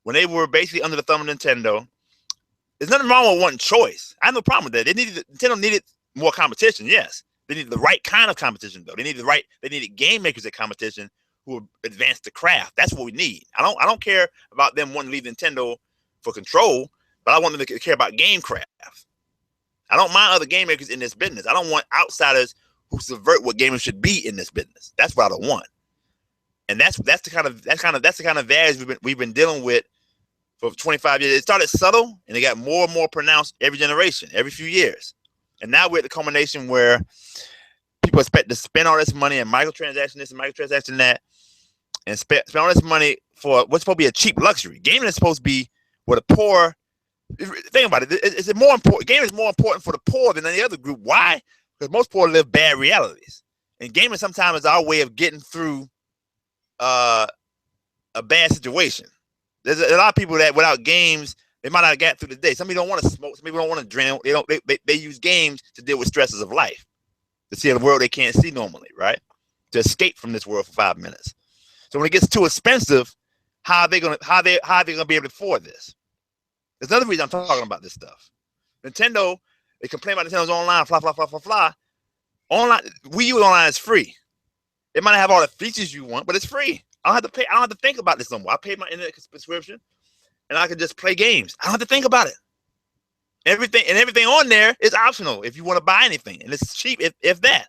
when they were basically under the thumb of Nintendo, there's nothing wrong with one choice. I have no problem with that. Nintendo needed more competition. Yes, they needed the right kind of competition though. They needed game makers at competition who would advance the craft. That's what we need. I don't care about them wanting to leave Nintendo for control, but I want them to care about game craft. I don't mind other game makers in this business. I don't want outsiders who subvert what gamers should be in this business. That's what I don't want. And that's the kind of values we've been dealing with for 25 years. It started subtle and it got more and more pronounced every generation, every few years. And now we're at the culmination where people expect to spend all this money and microtransaction this and microtransaction that, and spend all this money for what's supposed to be a cheap luxury. Gaming is supposed to be what a poor. Think about it. It's more important. Gaming is more important for the poor than any other group. Why? Because most poor live bad realities, and gaming sometimes is our way of getting through a bad situation. There's a lot of people that without games they might not get through the day. Some people don't want to smoke. Some people don't want to drink. They use games to deal with stresses of life, to see a world they can't see normally, right? To escape from this world for 5 minutes. So when it gets too expensive, how are they gonna be able to afford this? There's another reason I'm talking about this stuff. Nintendo, they complain about Nintendo's online, blah. Online, Wii U online is free. It might not have all the features you want, but it's free. I don't have to pay. I don't have to think about this no more. I paid my internet subscription, and I can just play games. I don't have to think about it. Everything on there is optional if you want to buy anything, and it's cheap if that.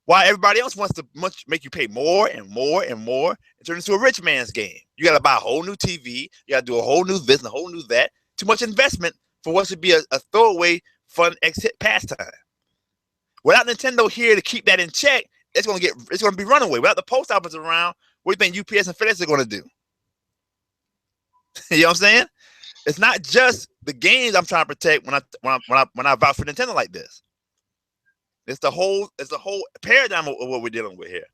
Why everybody else wants to make you pay more and more and more and turn it into a rich man's game. You got to buy a whole new TV. You got to do a whole new this and a whole new that. Too much investment for what should be a throwaway fun exit pastime. Without Nintendo here to keep that in check, it's gonna be runaway. Without the post office around, what do you think UPS and FedEx are gonna do? You know what I'm saying? It's not just the games I'm trying to protect when I vouch for Nintendo like this. It's the whole paradigm of what we're dealing with here.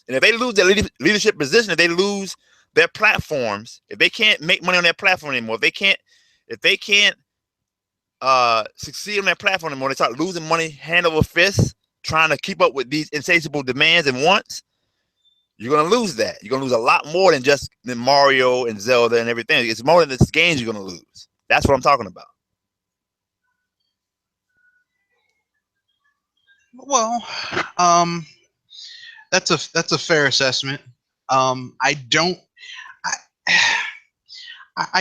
And if they lose their leadership position, if they lose their platforms, if they can't make money on their platform anymore, if they can't succeed on their platform anymore, they start losing money hand over fist, trying to keep up with these insatiable demands and wants, you're gonna lose that. You're gonna lose a lot more than Mario and Zelda and everything. It's more than the games you're gonna lose. That's what I'm talking about. Well, that's a fair assessment. I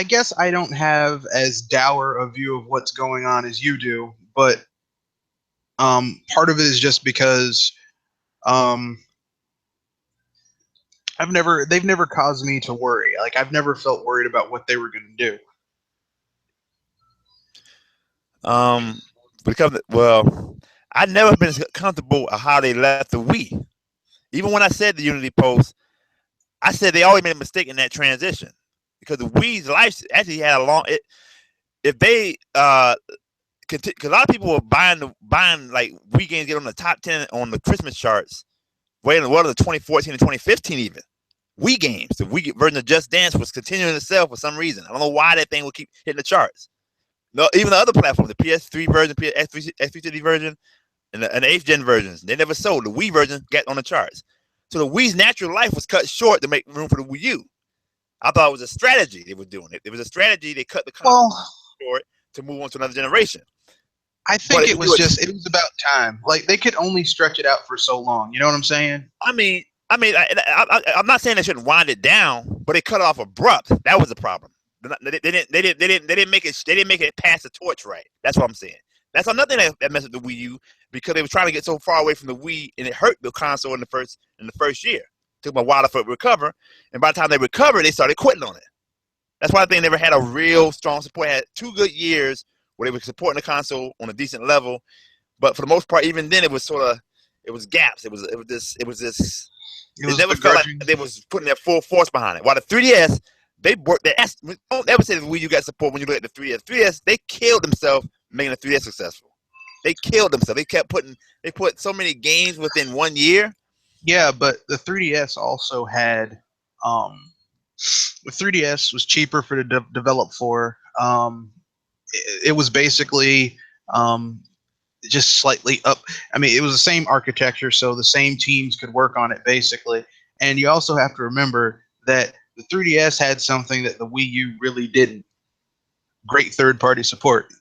guess I don't have as dour a view of what's going on as you do, but part of it is just because they've never caused me to worry. Like I've never felt worried about what they were going to do. Because well, I've never been comfortable with how they left the Wii. Even when I said the Unity post, I said they always made a mistake in that transition because the Wii's life actually had a long. If they because a lot of people were buying like Wii games get on the top 10 on the Christmas charts, way in the world of the 2014 and 2015 even. Wii games, the Wii version of Just Dance was continuing to sell for some reason. I don't know why that thing would keep hitting the charts. No, even the other platforms, the PS3 version, PS3 version, and the 8th gen versions, they never sold. The Wii version got on the charts. So the Wii's natural life was cut short to make room for the Wii U. I thought it was a strategy they were doing it. It was a strategy they cut the console short to move on to another generation. I think it was about time. Like they could only stretch it out for so long. You know what I'm saying? I'm not saying they shouldn't wind it down, but they cut it off abrupt. That was the problem. They didn't make it pass the torch right. That's what I'm saying. That's another thing that messed with the Wii U because they were trying to get so far away from the Wii and it hurt the console in the first year. It took them a while to recover, and by the time they recovered, they started quitting on it. That's why they never had a real strong support. They had 2 good years where they were supporting the console on a decent level, but for the most part, even then, it was gaps. It never felt like they was putting their full force behind it. While the 3DS, they worked their ass. Don't ever say the Wii U got support when you look at the 3DS. 3DS, they killed themselves making the 3DS successful. They killed themselves. They put so many games within 1 year. Yeah, but the 3DS also had the 3DS was cheaper for to develop for. It was basically just slightly up. I mean, it was the same architecture, so the same teams could work on it basically. And you also have to remember that the 3DS had something that the Wii U really didn't. Great third-party support.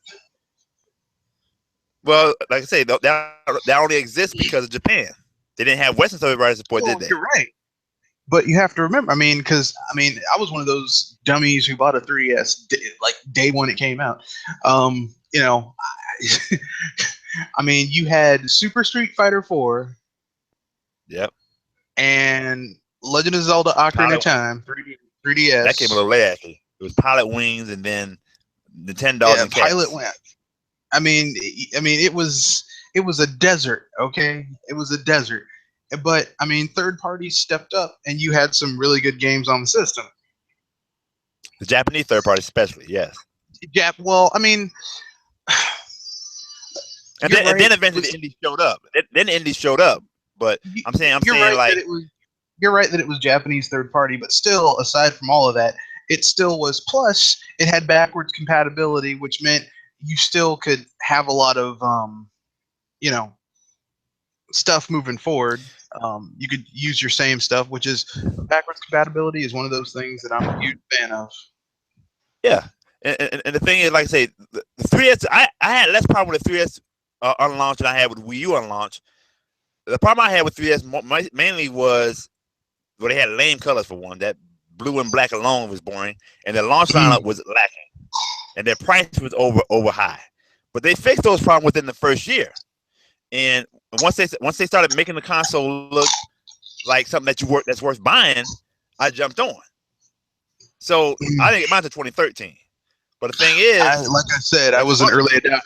Well, like I say, that only exists because of Japan. They didn't have Western third-party support, did they? You're right. But you have to remember, I was one of those dummies who bought a 3DS like day one it came out. You had Super Street Fighter 4. Yep. And Legend of Zelda: Ocarina of Time 3DS. That came a little late, actually. It was Pilot Wings and then Nintendo. Yeah, Pilot Wings. It was a desert. Okay, it was a desert. But third parties stepped up, and you had some really good games on the system. The Japanese third party, especially, yes. Yeah, well, and then eventually the indies showed up. Then the indies showed up, but you're right that it was Japanese third party, but still, aside from all of that, it still was. Plus, it had backwards compatibility, which meant you still could have a lot of stuff moving forward. You could use your same stuff, which is backwards compatibility is one of those things that I'm a huge fan of. Yeah, and the thing is, like I say, the 3DS, I had less problem with the 3DS on launch than I had with Wii U on launch. The problem I had with 3DS mainly was, well, they had lame colors for one. That blue and black alone was boring, and their launch lineup was lacking, and their price was over high. But they fixed those problems within the first year. And once they started making the console look like something that's worth buying, I jumped on. So I didn't get mine until 2013. But the thing is, like I said, I was an early adopter.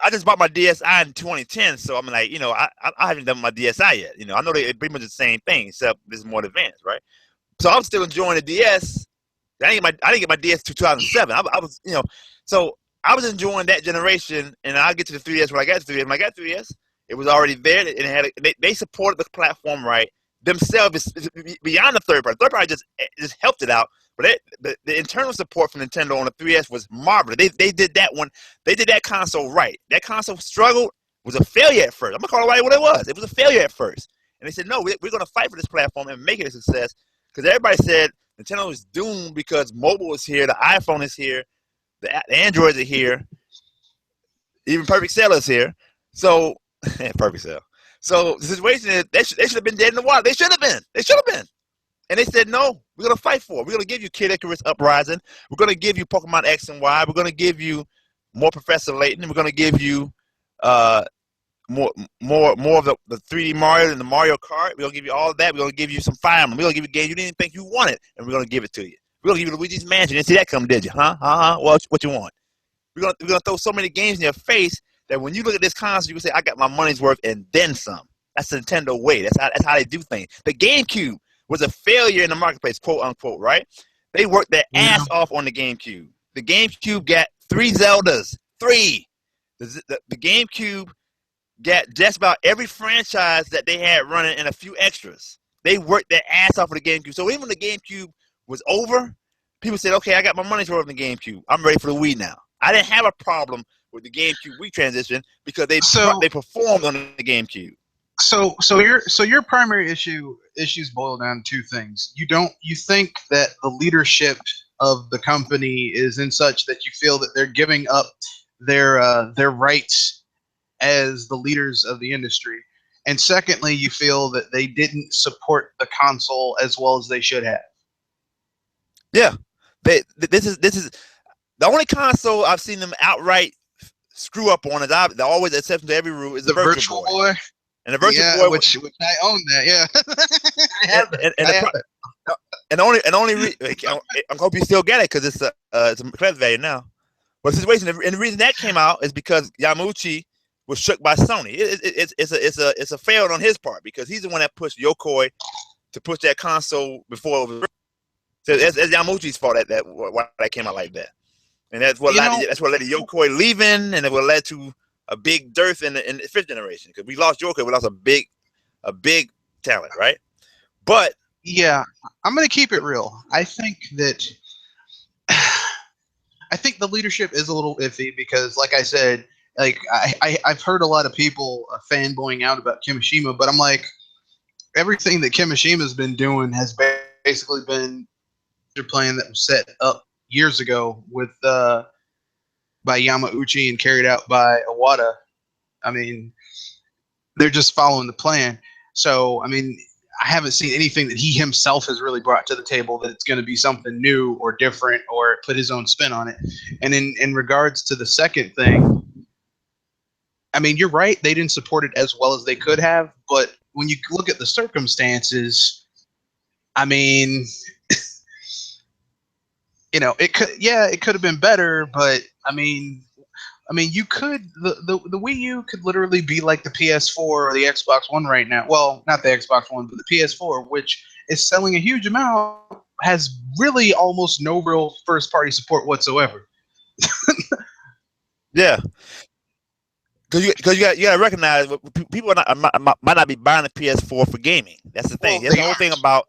I just bought my DSi in 2010, so I'm like, I haven't done my DSi yet. I know they pretty much the same thing, except this is more advanced, right? So I'm still enjoying the DS. I didn't get my DS to 2007. I was, so I was enjoying that generation, and I'll get to the 3DS when I got to 3DS. When I got 3DS, it was already there, and it had they supported the platform right themselves beyond the third party. Third party just helped it out, but the internal support from Nintendo on the 3DS was marvelous. They did that one. They did that console right. That console struggled, was a failure at first. I'm gonna call it what it was. It was a failure at first, and they said, no, we're gonna fight for this platform and make it a success, because everybody said Nintendo is doomed because mobile is here, the iPhone is here, the Androids are here, even Perfect Cell is here. So Perfect Cell. So the situation is they should have been dead in the water. They should have been. And they said, no, we're going to fight for it. We're going to give you Kid Icarus Uprising. We're going to give you Pokemon X and Y. We're going to give you more Professor Layton. We're going to give you more of the 3D Mario and the Mario Kart. We're gonna give you all of that. We're gonna give you some Fire Emblem. We're gonna give you games you didn't think you wanted, and we're gonna give it to you. We're gonna give you Luigi's Mansion. You didn't see that come, did you? Huh? Well, what you want? We're gonna throw so many games in your face that when you look at this console, you can say, "I got my money's worth and then some." That's the Nintendo way. That's how they do things. The GameCube was a failure in the marketplace, quote unquote, right? They worked their ass off on the GameCube. The GameCube got 3 Zeldas. 3. The GameCube got just about every franchise that they had running and a few extras. They worked their ass off of the GameCube. So even when the GameCube was over, people said, okay, I got my money's worth in the GameCube. I'm ready for the Wii now. I didn't have a problem with the GameCube Wii transition because they performed on the GameCube. So your primary issues boil down to 2 things. You think that the leadership of the company is in such that you feel that they're giving up their rights as the leaders of the industry, and secondly, you feel that they didn't support the console as well as they should have. Yeah, this is the only console I've seen them outright screw up on. They always exception to every rule is the Virtual Boy. And the Virtual Boy, which I own that, yeah. I have it. And only I hope you still get it because it's a credit value now. But the situation and the reason that came out is because Yamauchi was shook by Sony. It's a fail on his part because he's the one that pushed Yokoi to push that console before it was. So it's Yamauchi's fault why that came out like that, and that's what led to Yokoi leaving, and it will led to a big dearth in the 5th generation because we lost Yokoi, we lost a big talent, right? But yeah, I'm gonna keep it real. I think the leadership is a little iffy because, like I said, like I've heard a lot of people fanboying out about Kimishima, but I'm like, everything that Kimishima's been doing has basically been a plan that was set up years ago with by Yamauchi and carried out by Iwata. I mean, they're just following the plan. So, I mean, I haven't seen anything that he himself has really brought to the table that it's going to be something new or different or put his own spin on it. And in regards to the second thing, I mean, you're right. They didn't support it as well as they could have. But when you look at the circumstances, I mean, it could have been better. But I mean, you could the Wii U could literally be like the PS4 or the Xbox One right now. Well, not the Xbox One, but the PS4, which is selling a huge amount, has really almost no real first-party support whatsoever. Yeah, because you gotta recognize people might not be buying the PS4 for gaming. That's the thing. That's the whole thing about,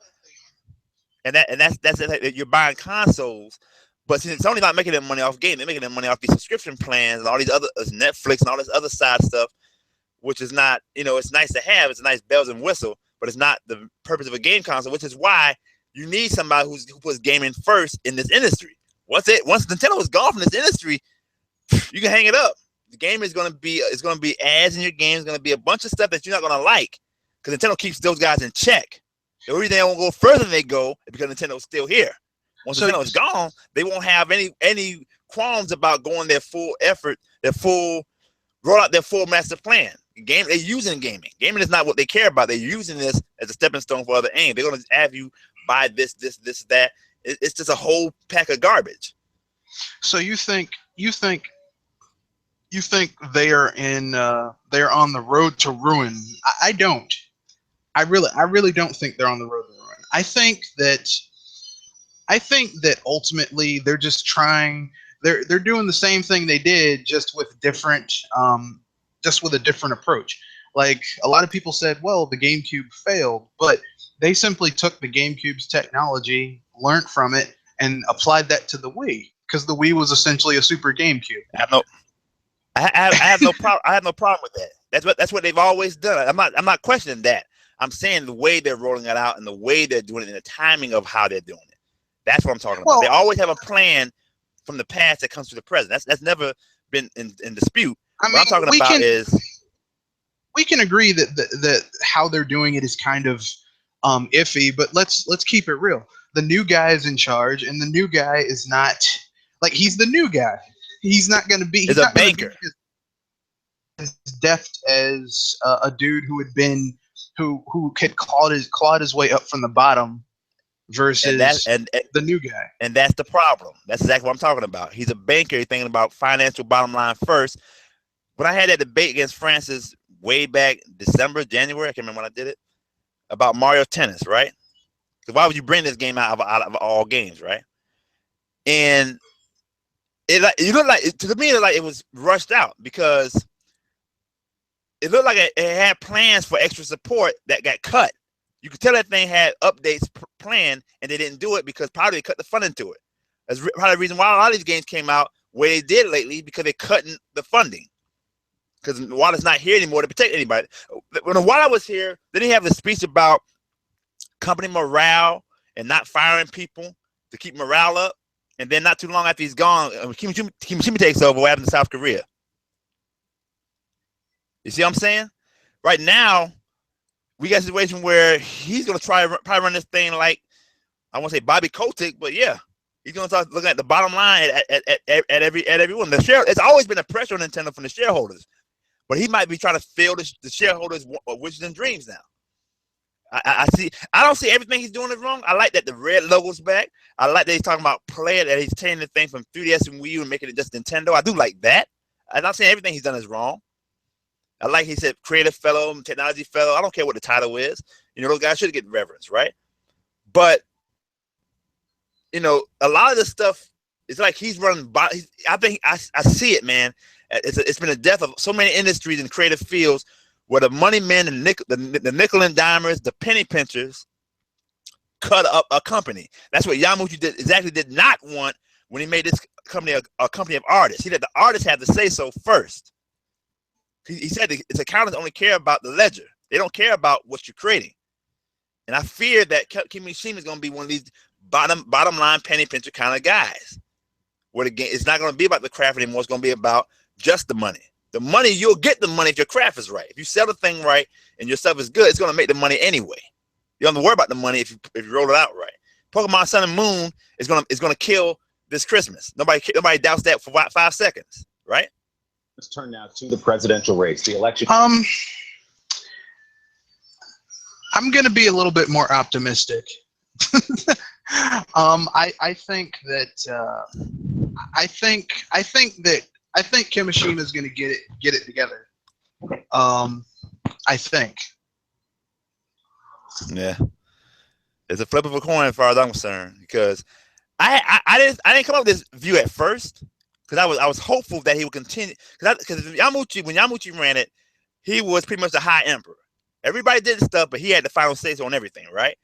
and that's that you're buying consoles. But since Sony's not making their money off games, they're making their money off these subscription plans and all these other Netflix and all this other side stuff, which is not, it's nice to have. It's a nice bells and whistle, but it's not the purpose of a game console, which is why you need somebody who puts gaming first in this industry. Once Nintendo is gone from this industry, you can hang it up. The game is going to be ads in your game. It's going to be a bunch of stuff that you're not going to like because Nintendo keeps those guys in check. The reason they won't go further than they go is because Nintendo's still here. Once Nintendo is gone, they won't have any qualms about going their full effort, roll out their full master plan. They're using gaming. Gaming is not what they care about. They're using this as a stepping stone for other aims. They're going to have you buy this, that. It's just a whole pack of garbage. So you think they are they're on the road to ruin? I don't. I really don't think they're on the road to ruin. I think that ultimately they're just trying. They're doing the same thing they did, just with a different approach. Like a lot of people said, well, the GameCube failed, but they simply took the GameCube's technology, learned from it, and applied that to the Wii, because the Wii was essentially a Super GameCube. I have no problem. I have no problem with that. That's what they've always done. I'm not questioning that. I'm saying the way they're rolling it out and the way they're doing it and the timing of how they're doing it. That's what I'm talking about. They always have a plan from the past that comes to the present. That's never been in dispute. What I'm talking about is we can agree that how they're doing it is kind of iffy, but let's keep it real. The new guy is in charge, and the new guy is not like he's the new guy. He's not going to be. He's a banker. deft as a dude who had been who had clawed his way up from the bottom versus the new guy. And that's the problem. That's exactly what I'm talking about. He's a banker. He's thinking about financial bottom line first. When I had that debate against Francis way back December, January, I can't remember when I did it, about Mario Tennis, right? Because why would you bring this game out of all games, right? And it looked like, to me, it was rushed out because it looked like it had plans for extra support that got cut. You could tell that thing had updates planned, and they didn't do it because probably they cut the funding to it. That's probably the reason why a lot of these games came out where they did lately, because they're cutting the funding. Because Walla's not here anymore to protect anybody. When Walla was here, then he have the speech about company morale and not firing people to keep morale up. And then not too long after he's gone, Kimishima takes over. What happened to South Korea? You see what I'm saying? Right now, we got a situation where he's going to probably run this thing like, I won't say Bobby Kotick, but yeah, he's going to start looking at the bottom line at everyone. It's always been a pressure on Nintendo from the shareholders, but he might be trying to fill the shareholders' wishes and dreams now. I don't see everything he's doing is wrong. I like that the red logo's back. I like that he's talking about player, that he's taking the thing from 3DS and Wii U and making it just Nintendo. I do like that. I'm not saying everything he's done is wrong. I like he said creative fellow, technology fellow. I don't care what the title is. You know, those guys should get reverence, right? But, you know, a lot of this stuff is like he's running. I think I see it, man. It's been a death of so many industries and creative fields where the money men, the nickel and dimers, the penny pinchers cut up a company. That's what Yamauchi did not want when he made this company a company of artists. He let the artists have to say so first. He said his accountants only care about the ledger. They don't care about what you're creating. And I fear that Kimishima is going to be one of these bottom line penny pincher kind of guys, where the game, it's not going to be about the craft anymore. It's going to be about just the money. The money, you'll get the money if your craft is right. If you sell the thing right and your stuff is good, it's going to make the money anyway. You don't have to worry about the money if you roll it out right. Pokemon Sun and Moon is going to kill this Christmas. Nobody doubts that for 5 seconds, right? Let's turn now to the presidential race, the election. I'm going to be a little bit more optimistic. I think Kimishima is going to get it together. I think. Yeah, it's a flip of a coin as far as I'm concerned, because I didn't come up with this view at first, because I was hopeful that he would continue, because when Yamauchi ran it, he was pretty much the high emperor. Everybody did stuff, but he had the final say on everything, right?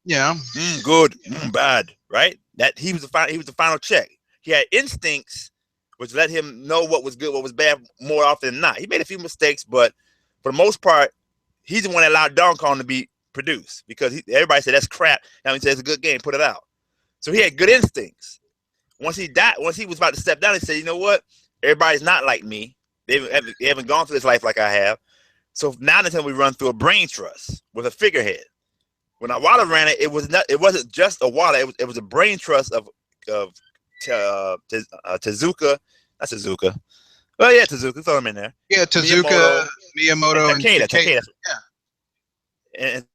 Yeah. Good, bad, right? That he was the final check. He had instincts which let him know what was good, what was bad more often than not. He made a few mistakes, but for the most part, he's the one that allowed Donkey Kong to be produced, because everybody said that's crap. Now he said it's a good game, put it out. So he had good instincts. Once he was about to step down, he said, you know what? Everybody's not like me. They haven't gone through this life like I have. So now until we run through a brain trust with a figurehead. When Iwata ran it, it wasn't just Iwata. It was a brain trust of Tezuka, not Tezuka. Well, yeah, Tezuka. Throw him in there. Yeah, Tezuka, Miyamoto, and Takeda. Yeah, and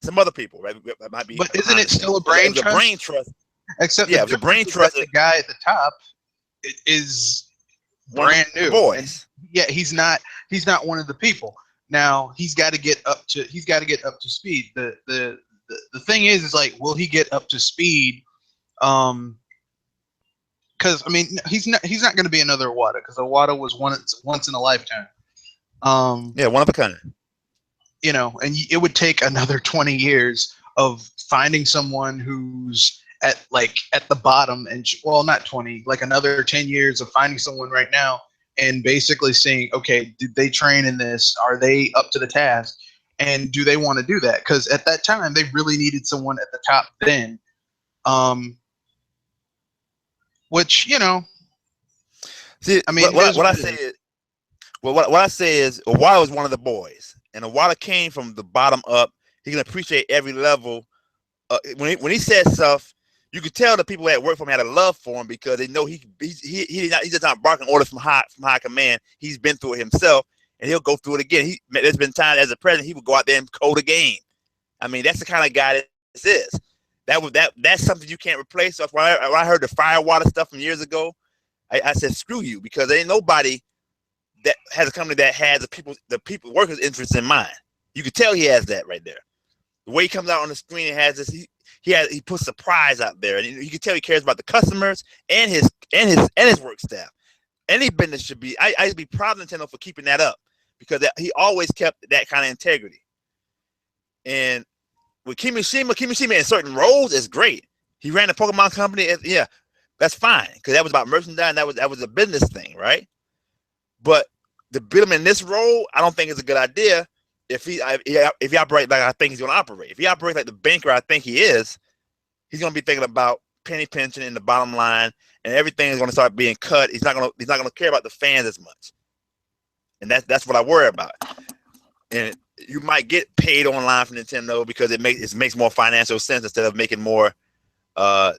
some other people, right? That might be. But isn't it still a brain trust? A brain trust. Except yeah, the brain trust. The guy at the top is brand new. Boys. Yeah, he's not one of the people. Now he's got to get up to speed. The thing is like, will he get up to speed? Because I mean, he's not going to be another Iwata, because Iwata was once in a lifetime. Yeah, one of a kind. You know, and it would take another 20 years of finding someone who's at the bottom, and well, not 20, like another 10 years of finding someone right now and basically seeing, okay, did they train in this? Are they up to the task? And do they want to do that? Because at that time, they really needed someone at the top then. Which, you know, see, I mean, what I say is, Iwata was one of the boys, and Iwata came from the bottom up. He can appreciate every level. When he said stuff, you could tell the people that work for him had a love for him, because they know he's just not barking orders from high command. He's been through it himself, and he'll go through it again. There's been times as a president he would go out there and code a game. I mean, that's the kind of guy that this is. That's something you can't replace. So when I heard the firewater stuff from years ago, I said screw you, because there ain't nobody that has a company that has the people workers' interests in mind. You can tell he has that right there. The way he comes out on the screen and has this, he puts surprise out there, and you can tell he cares about the customers and his work staff. Any business should be. I'd be proud of Nintendo for keeping that up, because he always kept that kind of integrity. And with Kimishima in certain roles is great. He ran the Pokemon company, and yeah, that's fine, because that was about merchandise, and that was a business thing, right? But to build him in this role, I don't think it's a good idea. If he operates like I think he's going to operate, if he operates like the banker I think he is, he's going to be thinking about penny pinching in the bottom line, and everything is going to start being cut. He's not going to care about the fans as much, and that's what I worry about. And you might get paid online from Nintendo because it makes more financial sense instead of making more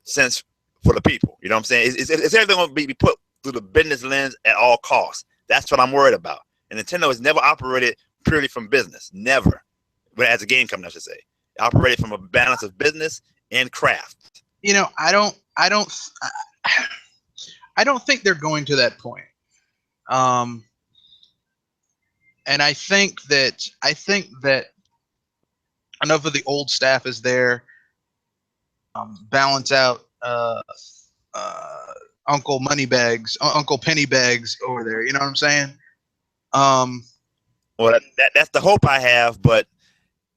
sense for the people. You know what I'm saying? It's everything going to be put through the business lens at all costs. That's what I'm worried about. And Nintendo has never operated purely from business, never. But as a game company, I should say, it operated from a balance of business and craft. You know, I don't think they're going to that point. And I think that enough of the old staff is there. Balance out Uncle Moneybags, Uncle Pennybags over there. You know what I'm saying? Well, that's the hope I have, but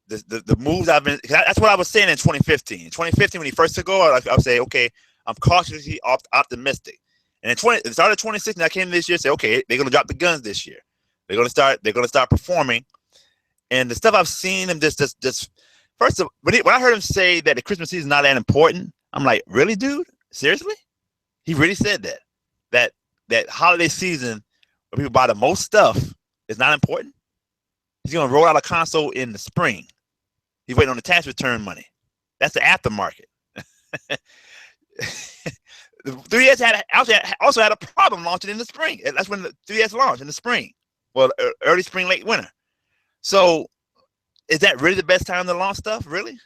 the moves I've been, that's what I was saying in 2015. In 2015, when he first took over, I would say, okay, I'm cautiously optimistic. And it started 2016. I came this year and said, okay, they're gonna drop the guns this year. They're gonna start performing. And the stuff I've seen him just first of when I heard him say that the Christmas season is not that important, I'm like, really, dude? Seriously? He really said that holiday season where people buy the most stuff is not important? He's going to roll out a console in the spring. He's waiting on the tax return money. That's the aftermarket. The 3DS also had a problem launching in the spring. That's when the 3DS launched, in the spring. Well, early spring, late winter. So is that really the best time to launch stuff? Really?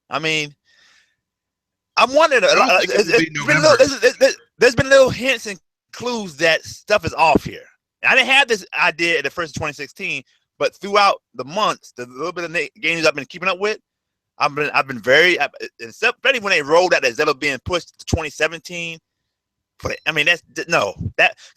I mean, I'm wondering. There's been little hints and clues that stuff is off here. And I didn't have this idea at the first of 2016, but throughout the months, the little bit of games I've been keeping up with, I've been very, especially when they rolled out that Zelda being pushed to 2017. I mean, because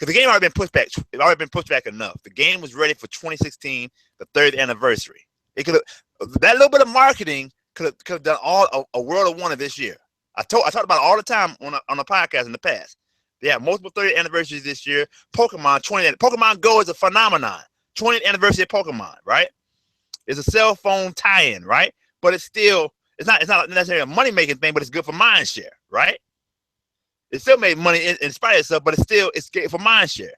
the game already been pushed back. It already been pushed back enough. The game was ready for 2016, the 3rd anniversary. That little bit of marketing could have done a world of wonder this year. I talked about it all the time on a podcast in the past. They have multiple 30th anniversaries this year. Pokemon Go is a phenomenon. 20th anniversary of Pokemon, right? It's a cell phone tie-in, right? But it's not necessarily a money-making thing, but it's good for mind share, right? It still made money in spite of itself, but it's good for mind share.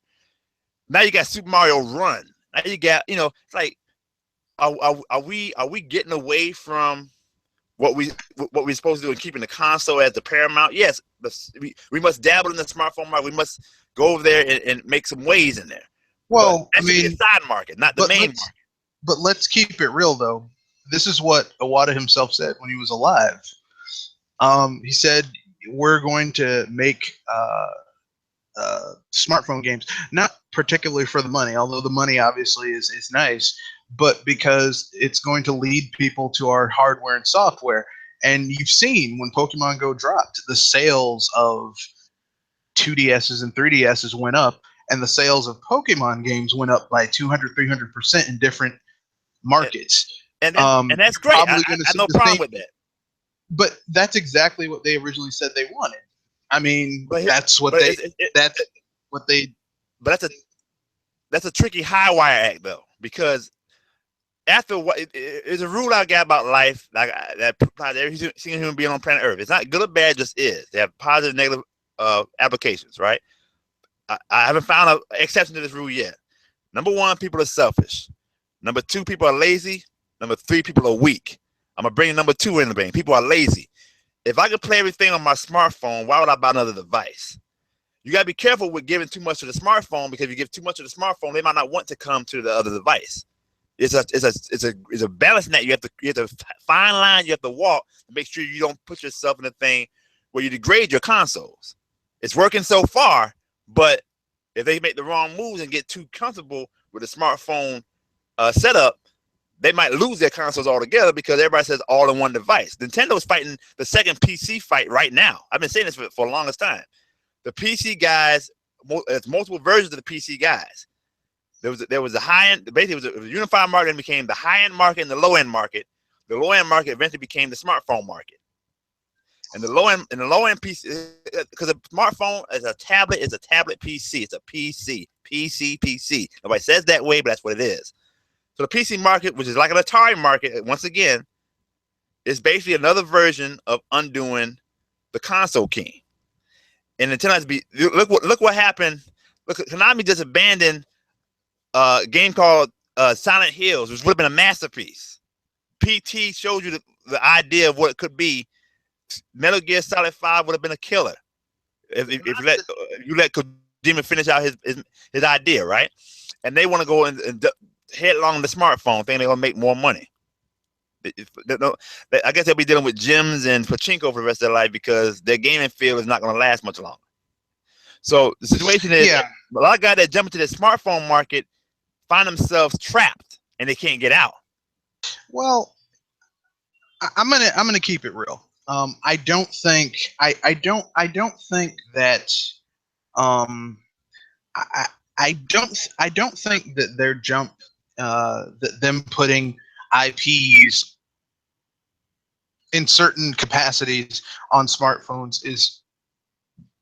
Now you got Super Mario Run. Now you got, it's like, are we getting away from what we're supposed to do and keeping the console as the paramount? Yes, we must dabble in the smartphone market. We must go over there and make some waves in there. Well, I mean, a side market, not the main market. But let's keep it real, though. This is what Iwata himself said when he was alive. He said, we're going to make smartphone games, not particularly for the money, although the money obviously is nice, but because it's going to lead people to our hardware and software. And you've seen when Pokemon Go dropped, the sales of 2DSs and 3DSs went up, and the sales of Pokemon games went up by 200-300% in different markets. And that's great. I have no problem with that. But that's exactly what they originally said they wanted. I mean, that's a tricky high wire act, though, because after what it's a rule I got about life, like that applies to every single human being on planet Earth. It's not good or bad, just is. They have positive, negative applications, right? I haven't found an exception to this rule yet. Number one, people are selfish. Number two, people are lazy. Number three, people are weak. I'm gonna bring number two in the game. People are lazy. If I could play everything on my smartphone, why would I buy another device? You gotta be careful with giving too much to the smartphone, because if you give too much to the smartphone, they might not want to come to the other device. It's a balancing act. You have to fine line you have to walk to make sure you don't put yourself in a thing where you degrade your consoles. It's working so far, but if they make the wrong moves and get too comfortable with the smartphone setup, they might lose their consoles altogether, because everybody says all in one device. Nintendo's fighting the second PC fight right now. I've been saying this for the longest time. The PC guys, there's multiple versions of the PC guys. There was a high end, basically it was a unified market, and became the high end market and the low end market. The low end market eventually became the smartphone market. And the low end PC, because a smartphone is a tablet PC. It's a PC. Nobody says that way, but that's what it is. So the PC market, which is like an Atari market, once again, is basically another version of undoing the console king. And Nintendo has to be, look what happened. Look, Konami just abandoned a game called Silent Hills, which would have been a masterpiece. PT showed you the idea of what it could be. Metal Gear Solid 5 would have been a killer if you let Kojima finish out his idea, right? And they want to go and headlong in the smartphone, thinking they're gonna make more money. I guess they'll be dealing with gyms and pachinko for the rest of their life, because their gaming field is not going to last much longer. So the situation is, a lot of guys that jump into the smartphone market find themselves trapped and they can't get out. Well, I'm gonna keep it real. I don't think I don't think that I don't think that their jump, that them putting IPs in certain capacities on smartphones is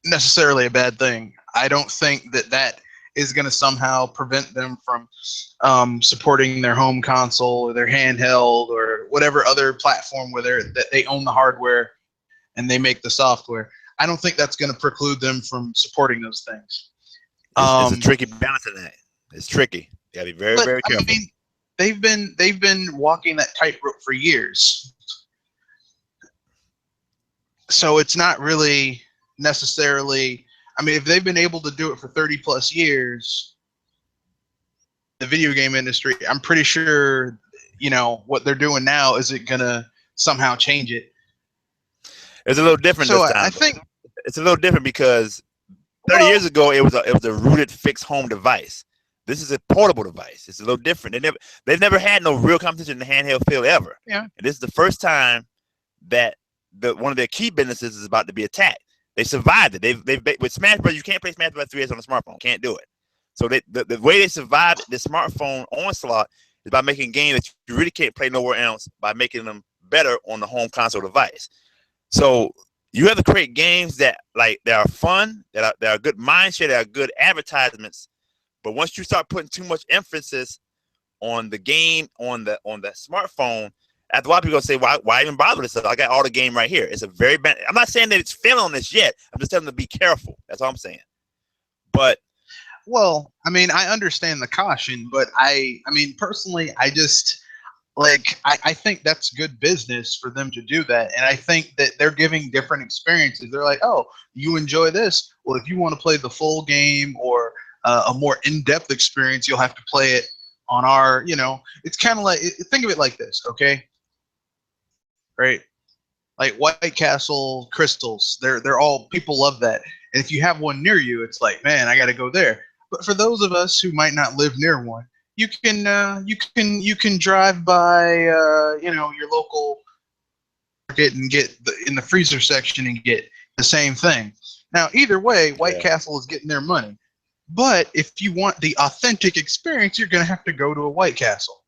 necessarily a bad thing. I don't think that is going to somehow prevent them from supporting their home console or their handheld or whatever other platform where they own the hardware and they make the software. I don't think that's going to preclude them from supporting those things. It's a tricky balancing act. It's tricky. You gotta be very, very careful. I mean, they've been walking that tightrope for years. So it's not really necessarily, I mean, if they've been able to do it for 30 plus years, the video game industry, I'm pretty sure, what they're doing now isn't going to somehow change it. It's a little different this time. I think it's a little different because 30 years ago, it was a rooted fixed home device. This is a portable device. It's a little different. They've never had no real competition in the handheld field ever. Yeah. And this is the first time that one of their key businesses is about to be attacked. They survived it. They've with Smash Bros. You can't play Smash Bros. 3S on a smartphone. Can't do it. So the way they survived the smartphone onslaught is by making games that you really can't play nowhere else, by making them better on the home console device. So you have to create games that are fun, that are good mindshare, that are good advertisements. But once you start putting too much emphasis on the game on the smartphone, after a while people gonna say, why even bother with this? I got all the game right here. It's a very bad. I'm not saying that it's failing on this yet. I'm just telling them to be careful. That's all I'm saying. But well, I mean, I understand the caution, but I mean, personally, I just I think that's good business for them to do that. And I think that they're giving different experiences. They're like, oh, you enjoy this? Well, if you want to play the full game or a more in-depth experience, you'll have to play it on our, it's kind of like, think of it like this, okay? Right? Like White Castle crystals, they're all, people love that. And if you have one near you, it's like, man, I got to go there. But for those of us who might not live near one, you can drive by your local market and get in the freezer section and get the same thing. Now, either way, White Castle is getting their money. But if you want the authentic experience, you're going to have to go to a White Castle.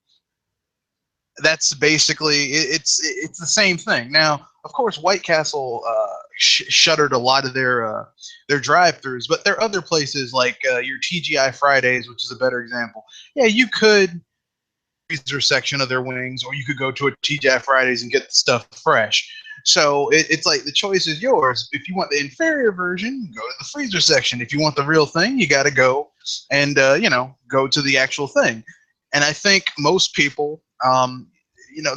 That's basically it's the same thing. Now, of course, White Castle shuttered a lot of their drive-throughs, but there are other places like your TGI Fridays, which is a better example. Yeah, you could freezer section of their wings, or you could go to a TGI Fridays and get the stuff fresh. So it's like the choice is yours. If you want the inferior version, go to the freezer section. If you want the real thing, you got to go and go to the actual thing. And I think most people,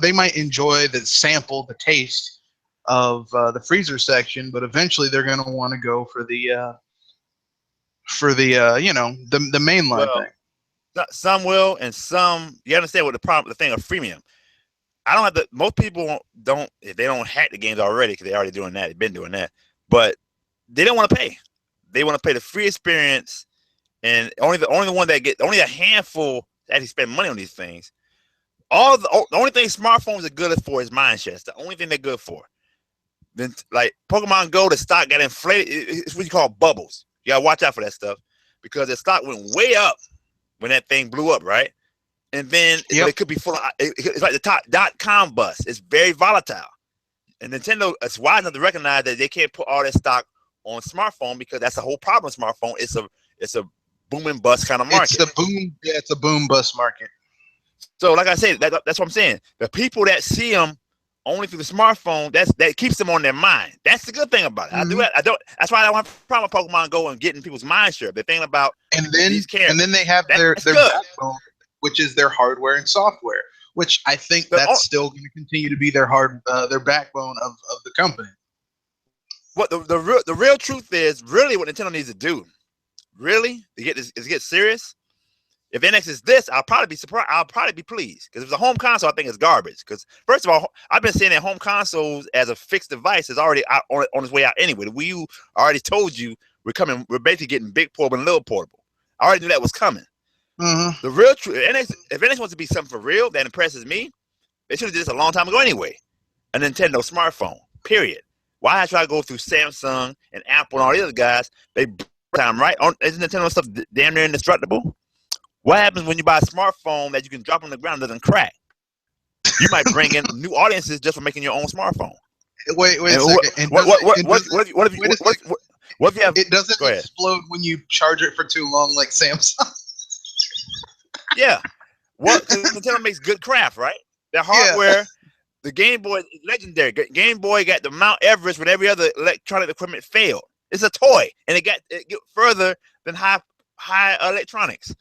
they might enjoy the sample, the taste of the freezer section, but eventually they're going to want to go for the for the you know, the mainline Well, thing. some will, and some you understand what the thing of freemium. I don't have to. Most people don't if they don't hack the games already because they're already doing that. They've been doing that, but they don't want to pay. They want to pay the free experience, and only the one that get only a handful that actually spend money on these things. The only thing smartphones are good for is mind share. It's the only thing they're good for. Then like Pokemon Go, the stock got inflated. It's what you call bubbles. You gotta watch out for that stuff because the stock went way up when that thing blew up, right? And then it could be full of, it's like the .com bust. It's very volatile. And Nintendo is wise enough to recognize that they can't put all that stock on smartphone because that's the whole problem with smartphone. It's a boom and bust kind of market. It's a boom bust market. So like I said, that's what I'm saying. The people that see them only through the smartphone, that keeps them on their mind. That's the good thing about it. Mm-hmm. That's why I don't have a problem with Pokemon Go and getting people's mind share. They're thinking about these characters. And then they have their backbone, which is their hardware and software, which I think that's still going to continue to be their backbone of the company. What the real truth is, really what Nintendo needs to do, really, to get serious. If NX is this, I'll probably be surprised. I'll probably be pleased because if it's a home console, I think it's garbage. Because first of all, I've been saying that home consoles as a fixed device is already out on its way out anyway. The Wii U already told you we're basically getting big portable and little portable. I already knew that was coming. Mm-hmm. The real truth, if NX wants to be something for real that impresses me, they should have did this a long time ago anyway. A Nintendo smartphone, period. Why I try to go through Samsung and Apple and all the other guys? They time right on. Isn't Nintendo stuff damn near indestructible? What happens when you buy a smartphone that you can drop on the ground and doesn't crack? You might bring in new audiences just for making your own smartphone. Wait a second. What if you have? It doesn't explode when you charge it for too long, like Samsung. Yeah. What? Nintendo makes good craft, right? Their hardware, the Game Boy is legendary. Game Boy got the Mount Everest when every other electronic equipment failed. It's a toy, and it get further than high electronics.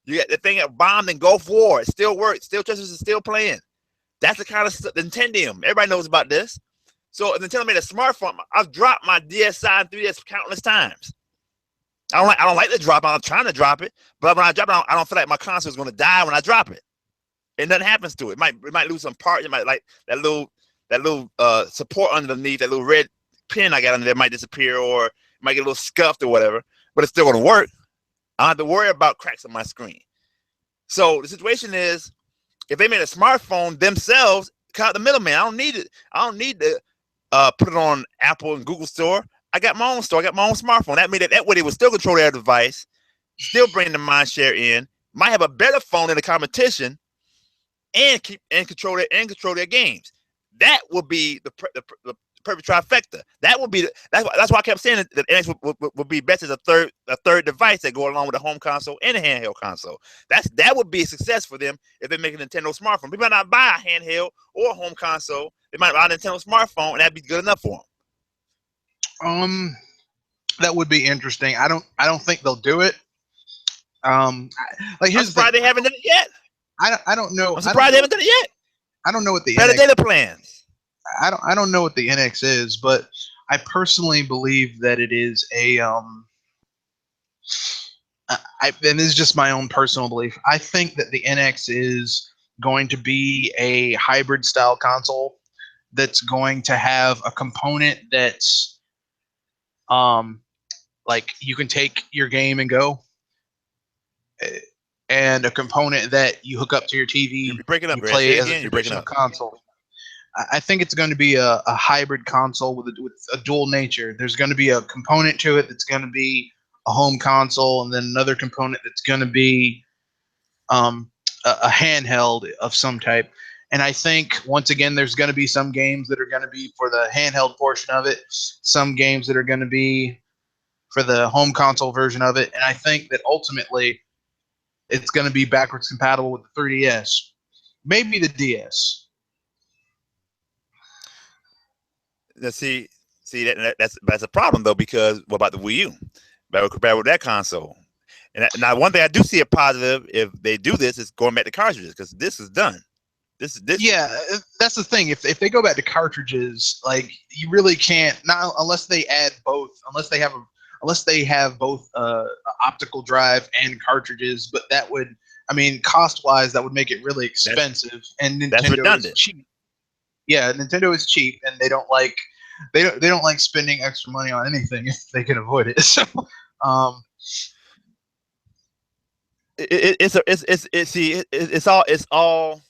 You got the thing that bombed in Gulf War. It still works. Still Treasures is still playing. That's the kind of stuff. Nintendo. Everybody knows about this. So if Nintendo made a smartphone, I've dropped my DSi and 3DS countless times. I don't like to drop it. I'm trying to drop it, but when I drop it, I don't feel like my console is going to die when I drop it. And nothing happens to it. It might lose some part. It might like that little support underneath, that little red pin I got under there might disappear, or it might get a little scuffed or whatever. But it's still going to work. I don't have to worry about cracks on my screen. So the situation is, if they made a smartphone themselves, cut out the middleman. I don't need it. I don't need to put it on Apple and Google Store. I got my own store. I got my own smartphone. That way they would still control their device, still bring the mind share in, might have a better phone in the competition, and control their games. That would be the perfect trifecta. That would be that's why I kept saying that NX would be best as a third device that go along with the home console and a handheld console. That would be a success for them if they make a Nintendo smartphone. People might not buy a handheld or a home console. They might buy a Nintendo smartphone, and that'd be good enough for them. That would be interesting. I don't think they'll do it. I'm surprised they haven't done it yet. I don't know. I'm surprised they haven't done it yet. I don't know what the better data plans. I don't know what the NX is, but I personally believe that it is a and this is just my own personal belief. I think that the NX is going to be a hybrid style console that's going to have a component that's like you can take your game and go, and a component that you hook up to your TV. You're breaking up. You play as a traditional console. I think it's going to be a hybrid console with a dual nature. There's going to be a component to it that's going to be a home console, and then another component that's going to be a handheld of some type. And I think, once again, there's going to be some games that are going to be for the handheld portion of it, some games that are going to be for the home console version of it. And I think that ultimately it's going to be backwards compatible with the 3DS, maybe the DS. See that's a problem though, because what about the Wii U? Compared with that console, and now one thing I do see a positive if they do this is going back to cartridges, because this is done. This. Yeah, that's the thing. If they go back to cartridges, like you really can't, not unless they add both, unless unless they have both optical drive and cartridges. But that would, I mean, cost-wise, that would make it really expensive. And That's Nintendo is redundant. cheap. Yeah, Nintendo is cheap, and they don't like spending extra money on anything if they can avoid it. So, it's all.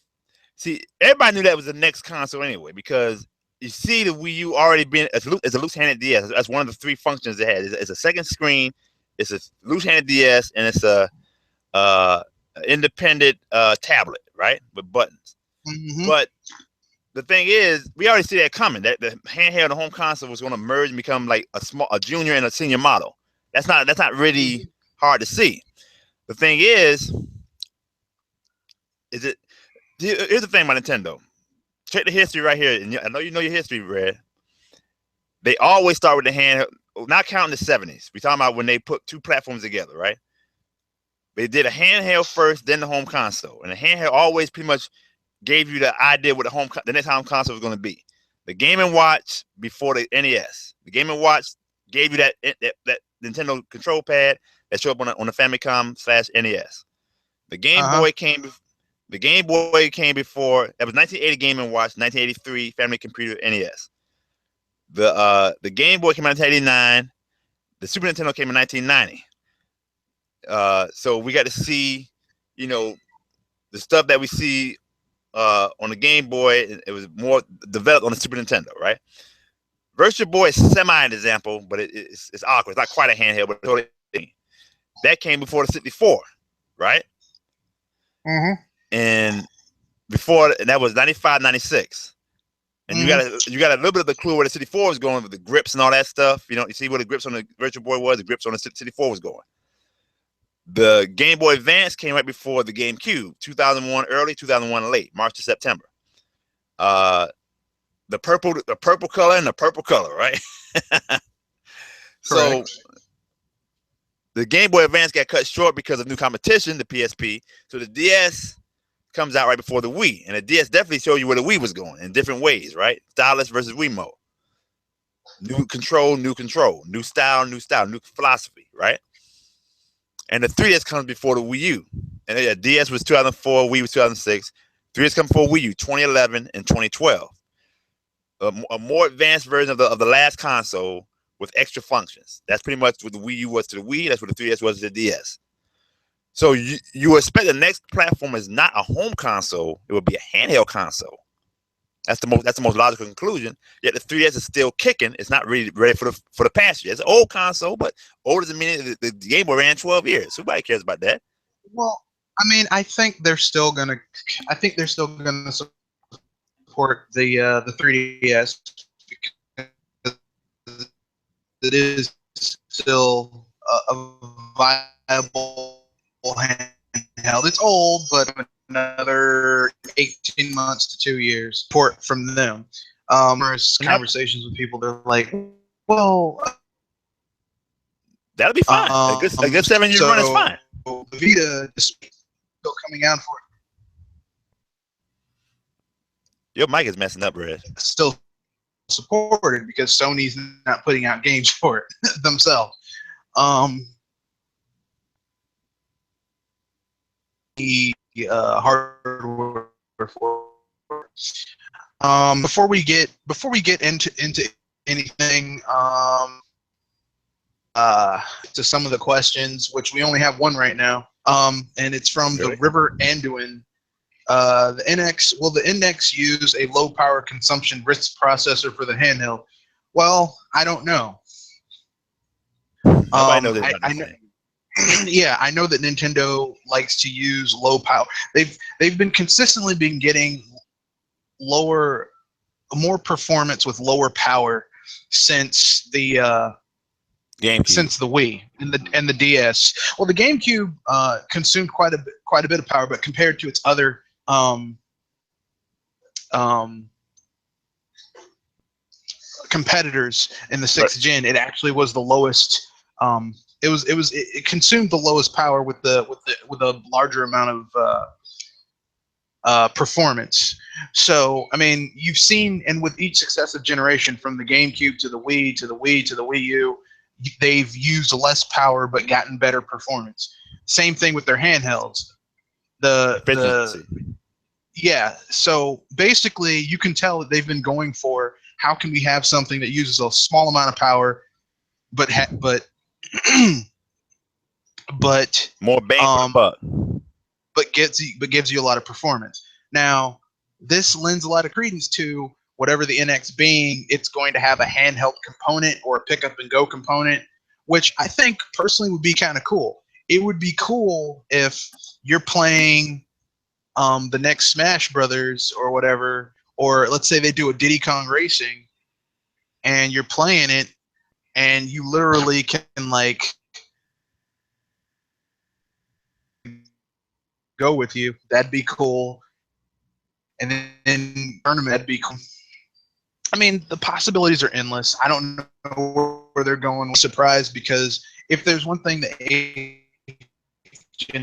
See, everybody knew that was the next console anyway, because you see the Wii U already being it's a loose-handed DS. That's one of the three functions it has. It's a second screen, it's a loose-handed DS, and it's a independent tablet, right, with buttons. mm-hmm. But the thing is, we already see that coming. That the handheld and the home console was going to merge and become like a junior and a senior model. That's not really hard to see. The thing is it? Here's the thing about Nintendo. Check the history right here, and I know you know your history, Red. They always start with the handheld, not counting the 70s. We're talking about when they put two platforms together, right? They did a handheld first, then the home console, and the handheld always pretty much gave you the idea what the next home console was going to be. The Game & Watch before the NES. The Game & Watch gave you that Nintendo control pad that showed up on the Famicom/NES. The Game Boy came. The Game Boy came before. That was 1980 Game & Watch, 1983 Family Computer NES. The Game Boy came out in 1989. The Super Nintendo came in 1990. So we got to see, the stuff that we see on the Game Boy. It was more developed on the Super Nintendo, right? Virtual Boy is semi an example, but it's awkward. It's not quite a handheld, but totally. That came before the 64, right? Mm-hmm. And before, and that was 95, 96. And you got a little bit of the clue where the 64 was going with the grips and all that stuff. You see where the grips on the Virtual Boy was, the grips on the 64 was going. The Game Boy Advance came right before the GameCube, 2001 early, 2001 late, March to September. The purple color and the purple color, right? So the Game Boy Advance got cut short because of new competition, the PSP. So the DS comes out right before the Wii, and the DS definitely showed you where the Wii was going in different ways, right? Stylus versus Wiimote. New control, new style, new philosophy, right? And the 3DS comes before the Wii U. And the DS was 2004, Wii was 2006. 3DS comes before Wii U, 2011 and 2012. A more advanced version of the last console with extra functions. That's pretty much what the Wii U was to the Wii. That's what the 3DS was to the DS. So you expect the next platform is not a home console; it would be a handheld console. That's the most logical conclusion. Yet the 3DS is still kicking. It's not really ready for the past year. It's an old console, but old doesn't mean the Game Boy ran 12 years. Nobody cares about that. Well, I mean, I think they're still gonna support the 3DS because it is still a viable handheld. It's old, but another 18 months to 2 years support from them. There's conversations with people. They're like, well, that'll be fine. A good 7-year run is fine. The Vita is still coming out for it. Your mic is messing up, Red. Still supported because Sony's not putting out games for it themselves. The hardware for before we get into anything to some of the questions, which we only have one right now, and it's from the River Anduin. The NX, will the NX use a low power consumption RISC processor for the handheld? Well, I don't know. Nobody knows that. I know. Yeah, I know that Nintendo likes to use low power. They've been consistently getting more performance with lower power since the Wii and the DS. Well, the GameCube consumed quite a bit of power, but compared to its other competitors in the 6th gen, it actually was the lowest. It consumed the lowest power with a larger amount of performance. So I mean, you've seen, and with each successive generation, from the GameCube to the Wii to the Wii to the Wii U, they've used less power but gotten better performance. Same thing with their handhelds. Efficiency. Yeah, so basically you can tell that they've been going for how can we have something that uses a small amount of power but but More bang for the buck. but gives you a lot of performance. Now, this lends a lot of credence to whatever the NX being. It's going to have a handheld component or a pick up and go component, which I think personally would be kind of cool. It would be cool if you're playing the next Smash Brothers or whatever, or let's say they do a Diddy Kong Racing, and you're playing it, and you literally can like go with you. That'd be cool. And then tournament, that'd be cool. I mean, the possibilities are endless. I don't know where they're going. I'm surprised because if there's one thing that Agent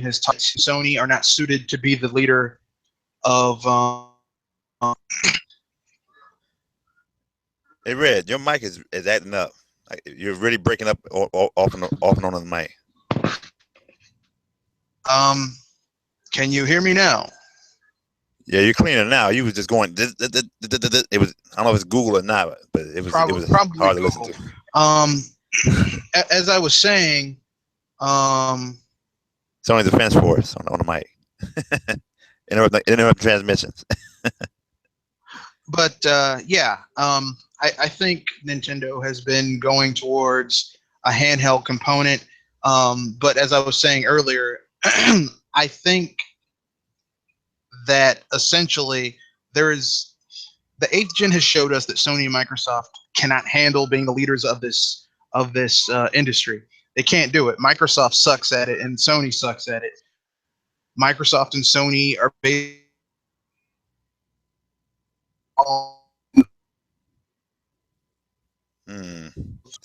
has taught, Sony are not suited to be the leader of. Hey, Red, your mic is acting up. Like, you're really breaking up off and on the mic. Can you hear me now? Yeah, you're cleaner now. You was just going. It was. I don't know if it's Google or not, but it was Probably hard to Google. listen to. As I was saying, Sony's defense force on the mic. interrupt transmissions. But yeah, I think Nintendo has been going towards a handheld component. But as I was saying earlier, I think that essentially the 8th gen has showed us that Sony and Microsoft cannot handle being the leaders of this industry. They can't do it. Microsoft sucks at it, and Sony sucks at it. Microsoft and Sony are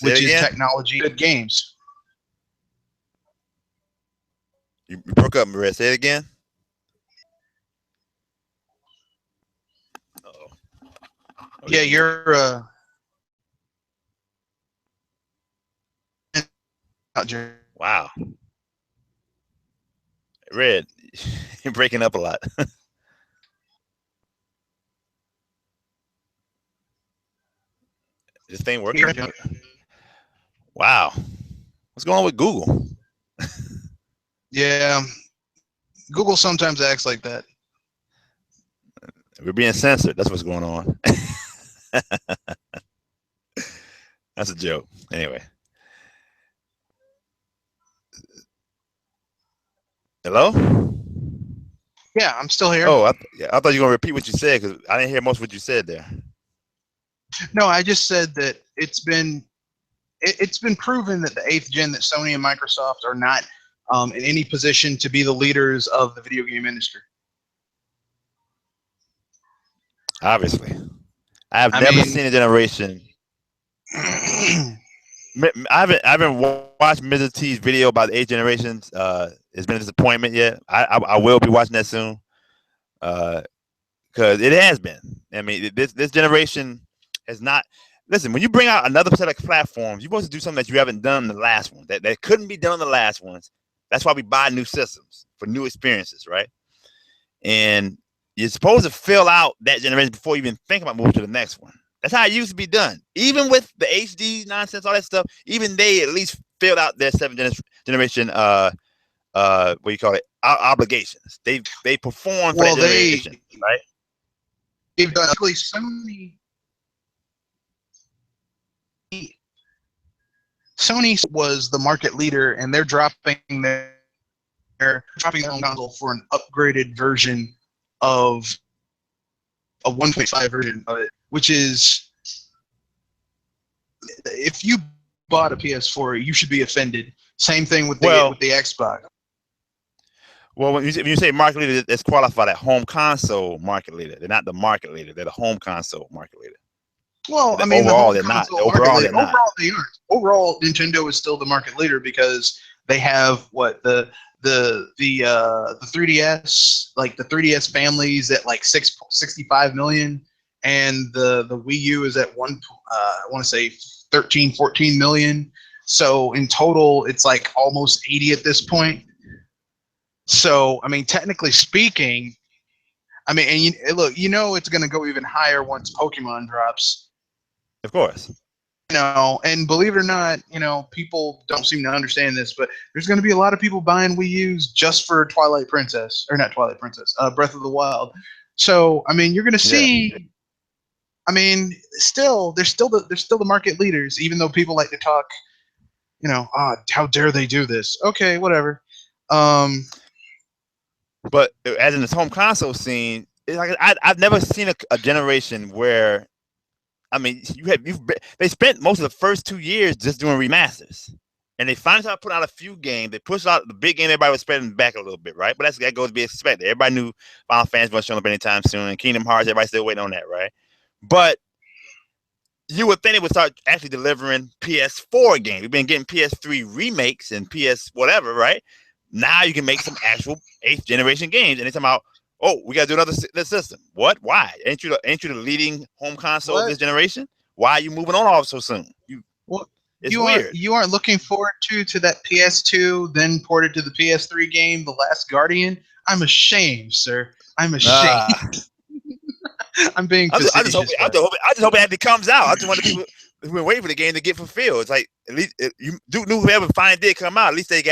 which is technology, good games. You broke up, Maria. Say it again. Yeah, you're wow. Red, you're breaking up a lot. This thing working? Wow. What's going on with Google? Yeah. Google sometimes acts like that. We're being censored. That's what's going on. That's a joke. Anyway. Hello? Yeah, I'm still here. Oh, I thought you were going to repeat what you said because I didn't hear most of what you said there. No, I just said that it's been proven that the 8th gen that Sony and Microsoft are not in any position to be the leaders of the video game industry. Obviously. I've never seen a generation. I haven't watched Mr. T's video about the 8th generations. It's been a disappointment yet. I will be watching that soon. Because it has been. I mean, this generation has not. Listen, when you bring out another set of platforms, you're supposed to do something that you haven't done in the last one. That couldn't be done in the last ones. That's why we buy new systems for new experiences, right? And you're supposed to fill out that generation before you even think about moving to the next one. That's how it used to be done. Even with the HD nonsense, all that stuff, even they at least filled out their 7th generation what do you call it, obligations. They perform for that generation, right? They've done Sony was the market leader, and they're dropping their own console for an upgraded version of a 1.5 version of it, which is, if you bought a PS4, you should be offended. Same thing with the Xbox. Well, when you say market leader, it's qualified at home console market leader. They're not the market leader. They're the home console market leader. Well, I mean, overall, they're not. Overall, they're not. Overall, they aren't. Overall, Nintendo is still the market leader because they have the 3DS, like the 3DS families at like 65 million, and the Wii U is at I want to say 13, 14 million. So in total, it's like almost 80 at this point. So, I mean, technically speaking, I mean, and look, it's going to go even higher once Pokemon drops. Of course. And believe it or not, people don't seem to understand this, but there's going to be a lot of people buying Wii U's just for Twilight Princess, or not Twilight Princess, Breath of the Wild. So, I mean, you're going to see. Yeah. I mean, they're still the market leaders, even though people like to talk. How dare they do this? Okay, whatever. But as in this home console scene, it's like I've never seen a generation where, I mean, they spent most of the first 2 years just doing remasters, and they finally started putting out a few games. They pushed out the big game everybody was spending back a little bit, right? But that goes to be expected. Everybody knew Final Fantasy wasn't showing up anytime soon, and Kingdom Hearts, everybody's still waiting on that, right? But you would think they would start actually delivering PS4 games. We've been getting PS3 remakes and PS whatever, right? Now you can make some actual 8th generation games, and they're talking about, oh, we gotta do another system. What? Why? Ain't you the leading home console of this generation? Why are you moving on all so soon? It's weird. You aren't looking forward to that PS2 then ported to the PS3 game, The Last Guardian? I'm ashamed, sir. I'm ashamed. I'm being facetious. I just hope it comes out. I just want the people who've been waiting for the game to get fulfilled. It's like, at least Duke Nukem ever finally did come out. At least it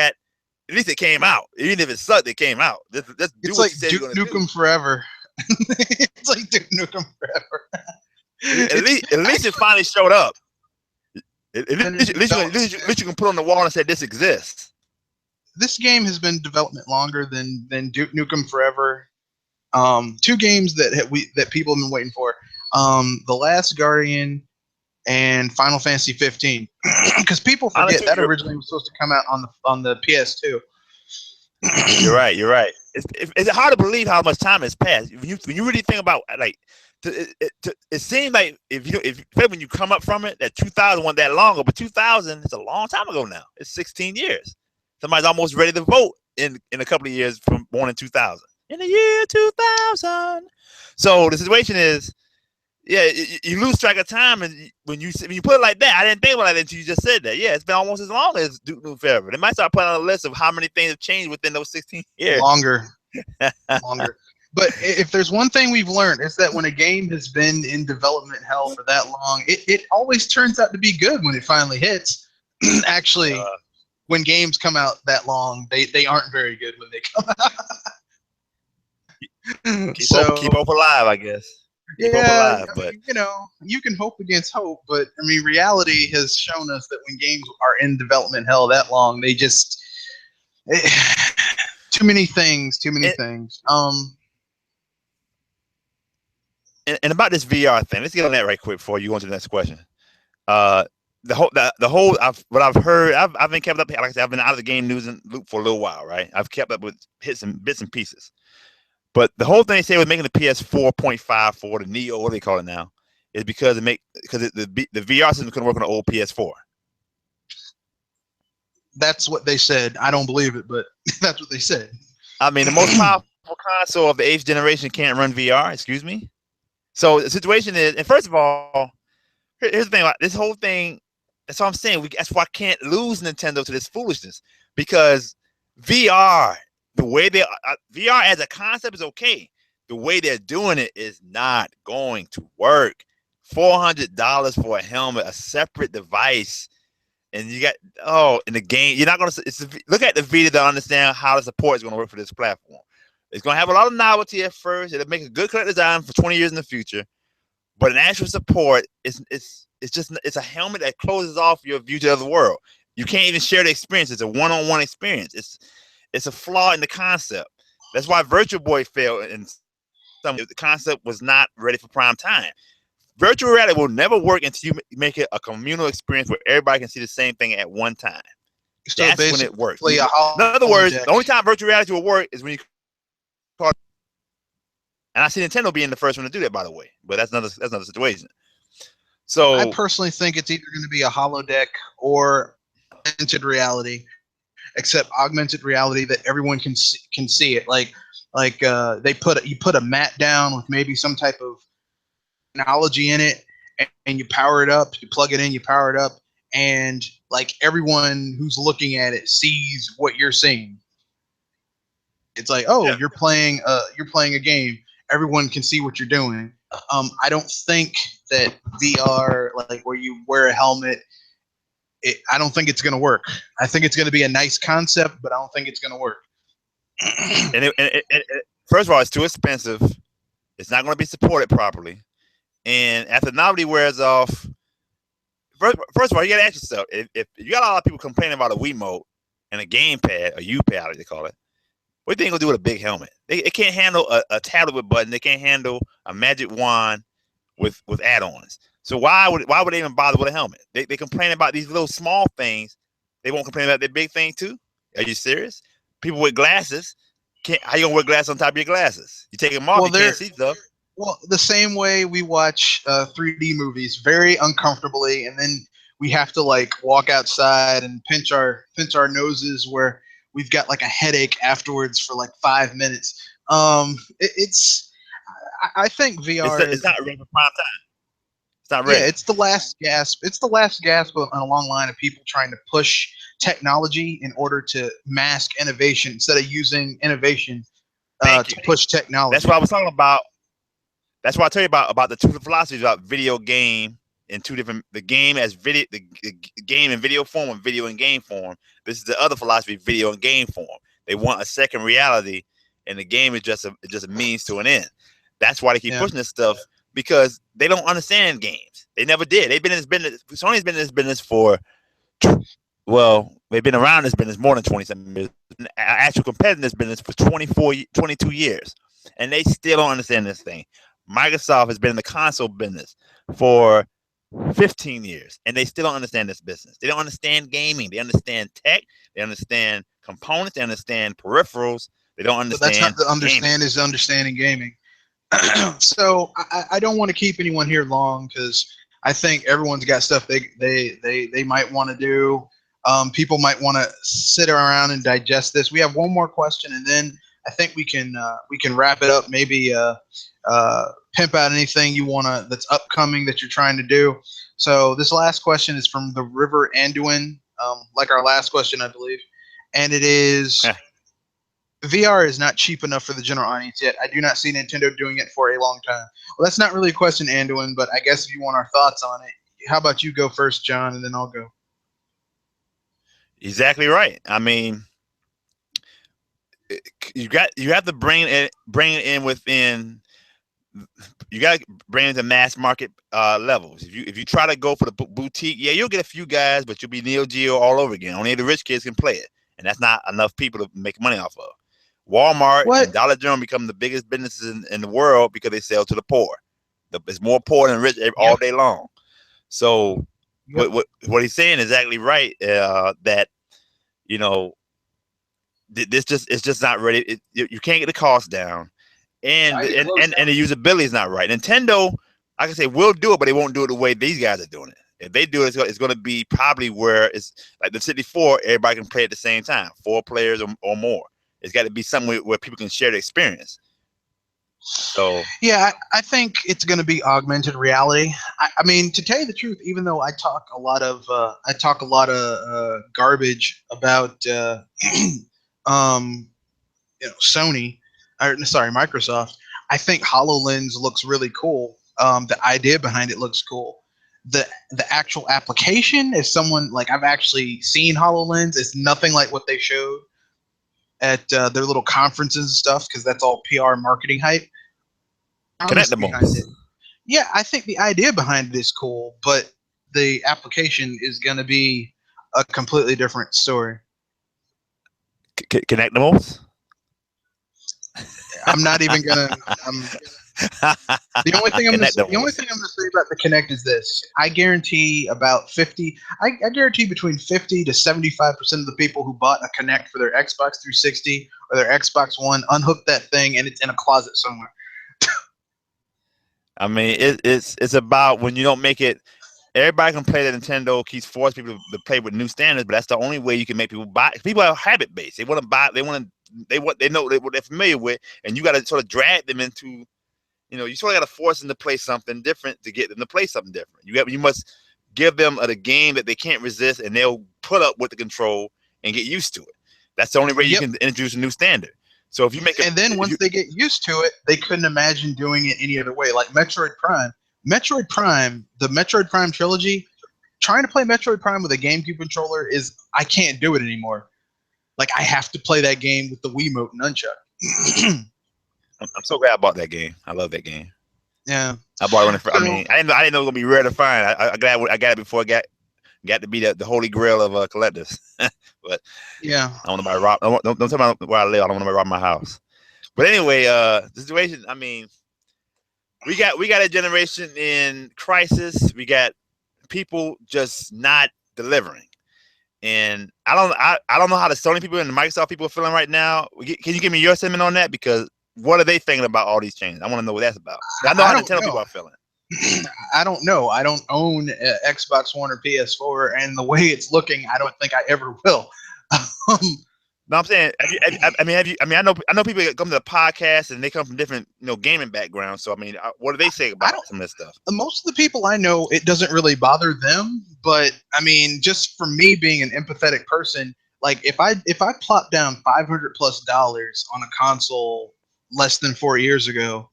came out. Even if it sucked, it came out. It's like Duke Nukem Forever. It's like Duke Nukem Forever. At least it finally showed up. At least you can put on the wall and say this exists. This game has been in development longer than Duke Nukem Forever. 2 games that people have been waiting for. The Last Guardian and Final Fantasy 15. Because people forget that originally was supposed to come out on the PS2. You're right. It's hard to believe how much time has passed. When you really think about, like, it seems like when you come up from it, that 2000 wasn't that long ago, but 2000 is a long time ago now. It's 16 years. Somebody's almost ready to vote in a couple of years from born in 2000. In the year 2000. So the situation is, yeah, you lose track of time, and when you put it like that, I didn't think about it until you just said that. Yeah, it's been almost as long as Duke Nukem Forever. They might start putting on a list of how many things have changed within those 16 years. Longer. But if there's one thing we've learned, it's that when a game has been in development hell for that long, it always turns out to be good when it finally hits. Actually, when games come out that long, they aren't very good when they come out. Keep hope alive, I guess. Keep hope alive, but you can hope against hope, but I mean, reality has shown us that when games are in development hell that long, they just too many things. And about this VR thing, let's get on that right quick before you go on to the next question. What I've heard, I've been kept up. Like I said, I've been out of the game news and loop for a little while, right? I've kept up with bits and pieces. But the whole thing they say with making the PS4.5 for the Neo, what do they call it now, is because the VR system couldn't work on the old PS4. That's what they said. I don't believe it, but that's what they said. I mean, the most powerful console of the 8th generation can't run VR. Excuse me. So the situation is, and first of all, here's the thing about this whole thing. That's what I'm saying. That's why I can't lose Nintendo to this foolishness, because VR. The way VR as a concept is okay. The way they're doing it is not going to work. $400 for a helmet, a separate device, and you got in the game. You're not gonna look at the Vita to understand how the support is going to work for this platform. It's going to have a lot of novelty at first. It'll make a good collector's item for 20 years in the future, but an actual support it's a helmet that closes off your view to the other world. You can't even share the experience. It's a one-on-one experience. It's a flaw in the concept. That's why Virtual Boy failed, and the concept was not ready for prime time. Virtual reality will never work until you make it a communal experience where everybody can see the same thing at one time. So that's when it works. In other words, the only time virtual reality will work is when you call it. And I see Nintendo being the first one to do that, by the way. But that's another situation. So I personally think it's either going to be a holodeck or augmented reality. Except augmented reality that everyone can see it, like you put a mat down with maybe some type of technology in it, and you power it up. You plug it in, you power it up, and like everyone who's looking at it sees what you're seeing. It's like, oh, Yeah. you're playing a game. Everyone can see what you're doing. I don't think that VR, like where you wear a helmet, I don't think it's going to work. I think it's going to be a nice concept, but I don't think it's going to work. First of all, it's too expensive. It's not going to be supported properly. And after novelty wears off, first of all, you got to ask yourself, if you got a lot of people complaining about a Wiimote and a gamepad, a U-pad, as they call it, what do you think they'll do with a big helmet? It can't handle a tablet with buttons. They can't handle a magic wand with add-ons. So why would they even bother with a helmet? They complain about these little small things. They won't complain about the big thing too? Are you serious? People with glasses, how you gonna wear glasses on top of your glasses? You take them off, you can't see stuff. Well, the same way we watch 3D movies very uncomfortably, and then we have to like walk outside and pinch our noses where we've got like a headache afterwards for like 5 minutes. I think VR it's not ready for prime time. It's not ready. Yeah, it's the last gasp. It's the last gasp on a long line of people trying to push technology in order to mask innovation instead of using innovation to push technology. That's what I was talking about. That's why I tell you about the two philosophies about video game in two different, the game as video, the game in video form and video in game form. This is the other philosophy, video in game form. They want a second reality, and the game is just a means to an end. That's why they keep pushing this stuff, because they don't understand games. They never did. They've been in this business. Sony's been in this business for, well, they've been around this business more than 20-something years. Actual competitive in this business for 22 years, and they still don't understand this thing. Microsoft has been in the console business for 15 years, and they still don't understand this business. They don't understand gaming. They understand tech. They understand components. They understand peripherals. They don't understand. But that's not the understand gaming. Is understanding gaming. So I don't want to keep anyone here long, because I think everyone's got stuff they might want to do. People might want to sit around and digest this. We have one more question, and then I think we can wrap it up. Maybe pimp out anything you wanna that's upcoming that you're trying to do. So this last question is from the River Anduin, like our last question, I believe, and it is. VR is not cheap enough for the general audience yet. I do not see Nintendo doing it for a long time. Well, that's not really a question, Anduin, but I guess if you want our thoughts on it, how about you go first, John, and then I'll go. Exactly right. I mean, you have to bring it in within. You got to bring it to mass market levels. If you try to go for the boutique, yeah, you'll get a few guys, but you'll be Neo Geo all over again. Only the rich kids can play it, and that's not enough people to make money off of. Walmart and Dollar General become the biggest businesses in the world because they sell to the poor. It's more poor than rich all day long. So what he's saying is exactly right. That it's just not ready. You can't get the cost down, and the usability is not right. Nintendo, like I say, will do it, but they won't do it the way these guys are doing it. If they do it, it's going to be probably where it's like the 64. Everybody can play at the same time, 4 players or more. It's got to be somewhere where people can share the experience. So yeah, I think it's going to be augmented reality. I mean, to tell you the truth, even though I talk a lot of garbage about Sony, Microsoft, I think HoloLens looks really cool. The idea behind it looks cool. The actual application, as someone like I've actually seen HoloLens, it's nothing like what they showed at their little conferences and stuff, because that's all PR marketing hype. Yeah, I think the idea behind it is cool, but the application is going to be a completely different story. Connectables? I'm not even gonna. The only thing I'm gonna say about the Kinect is this: I guarantee between 50 to 75% of the people who bought a Kinect for their Xbox 360 or their Xbox One unhooked that thing and it's in a closet somewhere. I mean, it's about when you don't make it. Everybody can play the Nintendo. Keeps forcing people to play with new standards, but that's the only way you can make people buy. People are habit based. They want to buy. They know what they're familiar with, and you got to sort of drag them into. You sort of got to force them to play something different to get them to play something different. You must give them the game that they can't resist, and they'll put up with the control and get used to it. That's the only way you can introduce a new standard. So if you make and then once they get used to it, they couldn't imagine doing it any other way. Like Metroid Prime, the Metroid Prime trilogy. Trying to play Metroid Prime with a GameCube controller I can't do it anymore. Like I have to play that game with the Wiimote and nunchuck. I'm so glad I bought that game. I love that game. Yeah, I bought it when I didn't know it was gonna be rare to find. I glad I got it before it got to be the holy grail of collectors. But yeah, I don't want nobody rob. Don't tell me where I live. I don't want nobody rob my house. But anyway, the situation. I mean, we got a generation in crisis. We got people just not delivering, and I don't know how the Sony people and the Microsoft people are feeling right now. Can you give me your sentiment on that? Because what are they thinking about all these changes? I want to know what that's about. I know how Nintendo people are feeling. I don't know. I don't own Xbox One or PS4, and the way it's looking, I don't think I ever will. No, I'm saying, I know people that come to the podcast and they come from different, gaming backgrounds. So, I mean, what do they say about some of this stuff? Most of the people I know, it doesn't really bother them. But I mean, just for me being an empathetic person, like if I plop down $500+ on a console less than 4 years ago,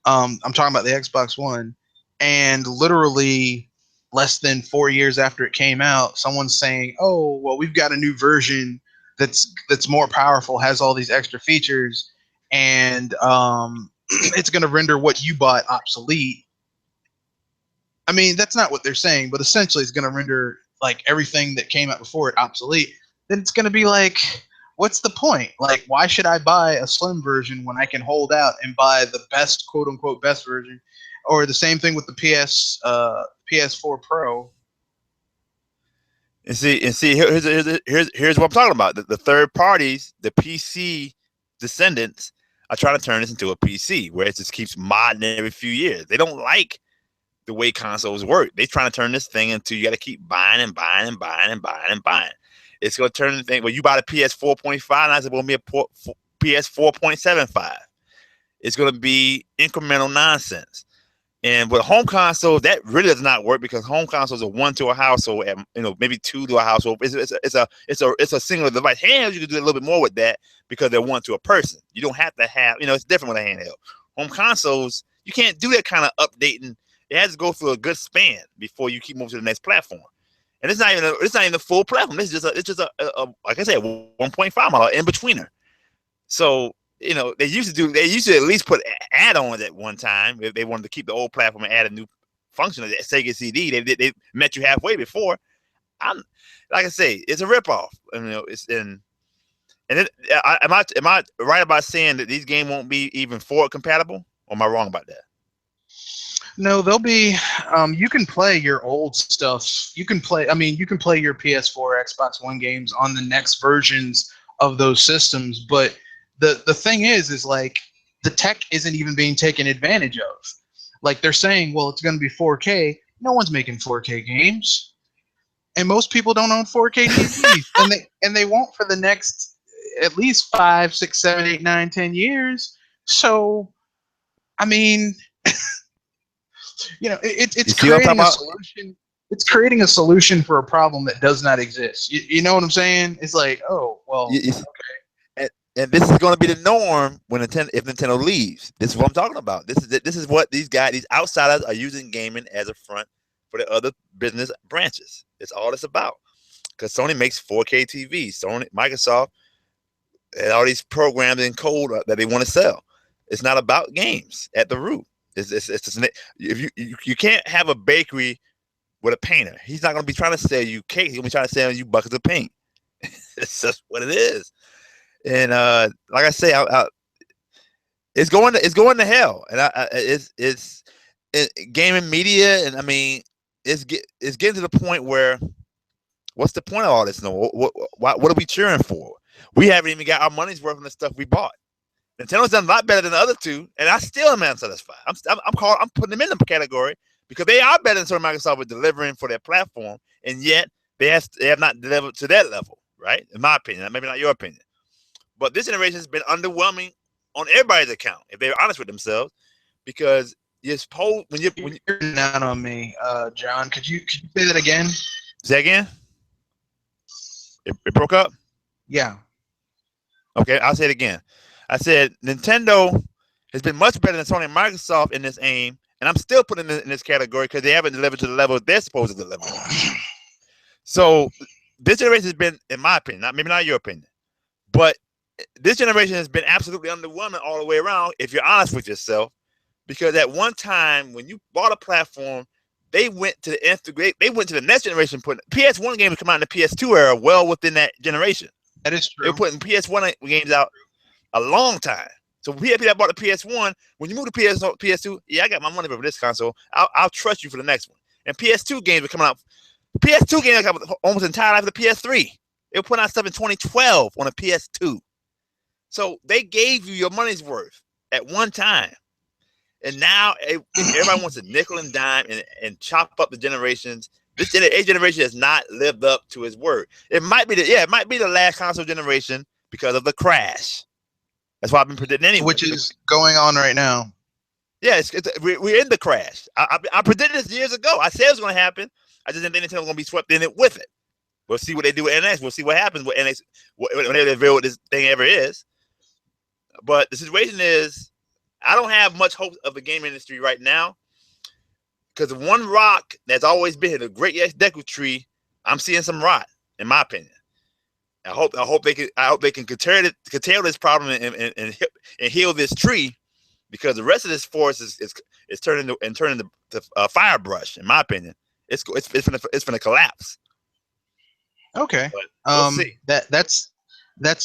I'm talking about the Xbox One, and literally less than 4 years after it came out, someone's saying, "Oh, well, we've got a new version that's more powerful, has all these extra features, and it's going to render what you bought obsolete." I mean, that's not what they're saying, but essentially, it's going to render like everything that came out before it obsolete. Then it's going to be like, what's the point? Like, why should I buy a slim version when I can hold out and buy the best, quote unquote, best version? Or the same thing with the PS4 Pro. And see, here's what I'm talking about. The third parties, the PC descendants, are trying to turn this into a PC where it just keeps modding every few years. They don't like the way consoles work. They're trying to turn this thing into you got to keep buying and buying and buying and buying and buying. It's going to turn the thing. Well, you bought a PS 4.5, and I said, well, be a PS 4.75. It's going to be incremental nonsense. And with home console, that really does not work because home consoles are one to a household, and maybe two to a household. It's a single device. Handhelds, you can do a little bit more with that because they're one to a person. You don't have to have, it's different with a handheld. Home consoles, you can't do that kind of updating. It has to go through a good span before you keep moving to the next platform. And it's not even a full platform. It's just a like I said, 1.5 model in betweener. So they used to at least put add-ons at one time if they wanted to keep the old platform and add a new function of the Sega CD. They met you halfway before. Like I say, it's a ripoff. Am I right about saying that these games won't be even forward compatible? Or am I wrong about that? No, they'll be. You can play your old stuff. You can play your PS4, Xbox One games on the next versions of those systems. But the thing is like the tech isn't even being taken advantage of. Like they're saying, well, it's going to be 4K. No one's making 4K games, and most people don't own 4K TVs, and they won't for the next at least 5, 6, 7, 8, 9, 10 years. So, I mean. It's creating a solution. It's creating a solution for a problem that does not exist. You know what I'm saying? It's like, oh, well, okay. And this is going to be the norm if Nintendo leaves. This is what I'm talking about. This is what these outsiders are using gaming as a front for the other business branches. It's all it's about. Because Sony makes 4K TVs. Microsoft, and all these programs and code that they want to sell. It's not about games at the root. It's if you can't have a bakery with a painter. He's not going to be trying to sell you cake. He's going to be trying to sell you buckets of paint. It's just what it is. And like I say, it's going to hell. And it's gaming media, and I mean, it's getting to the point where, what's the point of all this? What are we cheering for? We haven't even got our money's worth on the stuff we bought. Nintendo's done a lot better than the other two, and I still am unsatisfied. I'm putting them in the category because they are better than Sony and Microsoft with delivering for their platform, and yet they have not delivered to that level, right? In my opinion, maybe not your opinion. But this generation has been underwhelming on everybody's account, if they're honest with themselves, because you're supposed when you're down on me, John. Could you say that again? Say again. It broke up. Yeah. Okay, I'll say it again. I said Nintendo has been much better than Sony and Microsoft in this aim, and I'm still putting them in this category because they haven't delivered to the level they're supposed to deliver. So this generation has been, in my opinion, maybe not your opinion, but this generation has been absolutely underwhelming all the way around, if you're honest with yourself, because at one time when you bought a platform, they went to the nth degree. They went to the next generation, putting PS1 games come out in the PS2 era, well within that generation. That is true. They were putting PS1 games out a long time. So people that bought the PS1, when you move to PS2, yeah, I got my money for this console. I'll trust you for the next one. And PS2 games were coming out. PS2 games got almost entire life of the PS3. They were putting out stuff in 2012 on a PS2. So they gave you your money's worth at one time. And now everybody wants to nickel and dime and chop up the generations. This generation has not lived up to his word. It might be the last console generation because of the crash. That's why I've been predicting anyway. Which is going on right now. Yeah, we're in the crash. I predicted this years ago. I said it was going to happen. I just didn't think Nintendo was going to be swept in it with it. We'll see what they do with NX. We'll see what happens with NX when they reveal what this thing ever is. But the situation is, I don't have much hope of the game industry right now because the one rock that's always been here, the Great Deku Tree, I'm seeing some rot, in my opinion. I hope they can curtail this problem and heal this tree, because the rest of this forest is turning to fire brush. In my opinion, it's gonna collapse. Okay, we'll see. That's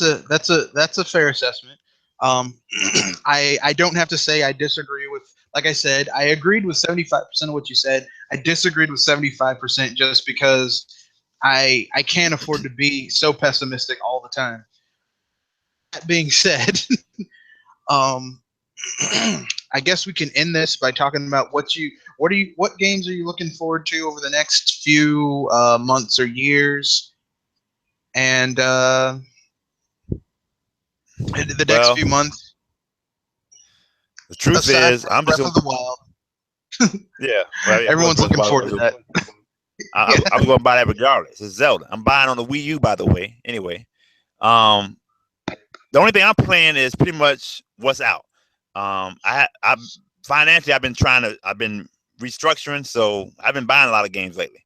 a fair assessment. I don't have to say I disagree with. Like I said, I agreed with 75% of what you said. I disagreed with 75% just because I can't afford to be so pessimistic all the time. That being said, I guess we can end this by talking about what games are you looking forward to over the next few months or years, and the next few months. The truth is, I'm just Breath of the Wild. Yeah, everyone's looking forward to that. I'm going to buy that regardless. It's Zelda. I'm buying on the Wii U, by the way. Anyway, the only thing I'm playing is pretty much what's out. Financially, I've been restructuring, so I've been buying a lot of games lately.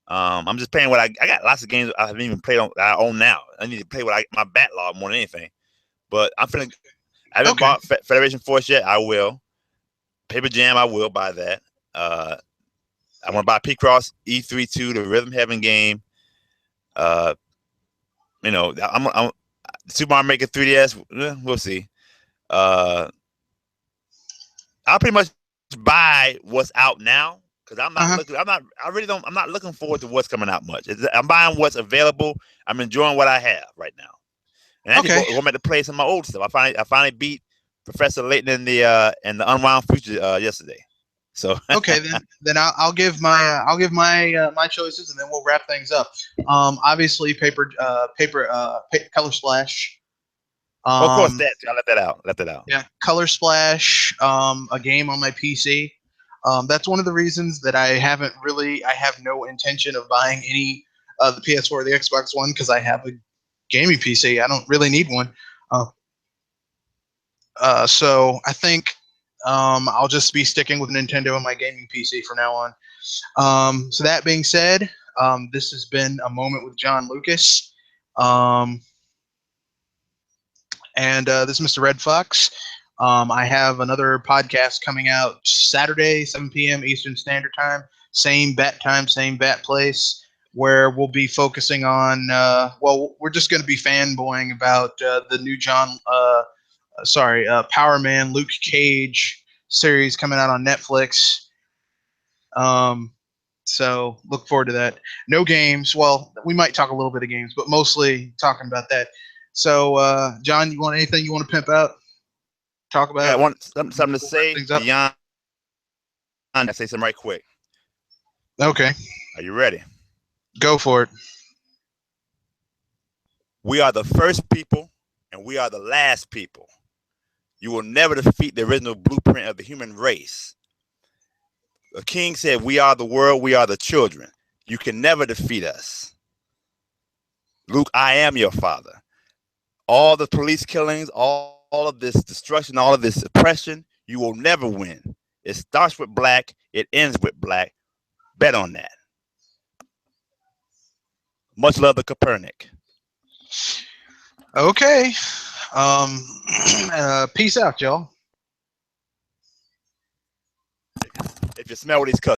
I'm just playing what I got. Lots of games I haven't even played on. I own now. I need to play my backlog more than anything. But I haven't bought Federation Force yet. I will. Paper Jam, I will buy that. I want to buy P-Cross E32, the Rhythm Heaven game. I'm Super Mario Maker 3DS. We'll see. I'll pretty much buy what's out now because I'm not looking. I'm not looking forward to what's coming out much. I'm buying what's available. I'm enjoying what I have right now. And actually, going back to play some of my old stuff. I finally beat Professor Layton in the Unwound Future yesterday. So okay, then I'll give my my choices, and then we'll wrap things up. Obviously, Color Splash. Of course, I let that out. Yeah, Color Splash. A game on my PC. That's one of the reasons that I have no intention of buying any the PS4 or the Xbox One, because I have a gaming PC. I don't really need one. So I think I'll just be sticking with Nintendo and my gaming PC for now on. So that being said, this has been a moment with John Lucas. And this is Mr. Red Fox. I have another podcast coming out Saturday, 7 p.m. Eastern Standard Time. Same bat time, same bat place, where we'll be focusing on, we're just going to be fanboying about the new Power Man Luke Cage series coming out on Netflix. So look forward to that. No games. Well, we might talk a little bit of games, but mostly talking about that. So, John, you want anything you want to pimp out? Talk about? Yeah, I want something to say beyond. I say something right quick. Okay. Are you ready? Go for it. We are the first people, and we are the last people. You will never defeat the original blueprint of the human race. The king said, "We are the world, we are the children. You can never defeat us. Luke, I am your father." All the police killings, all of this destruction, all of this oppression, you will never win. It starts with black, it ends with black. Bet on that. Much love to Copernic. Okay. Peace out, y'all. If you smell what he's cooking.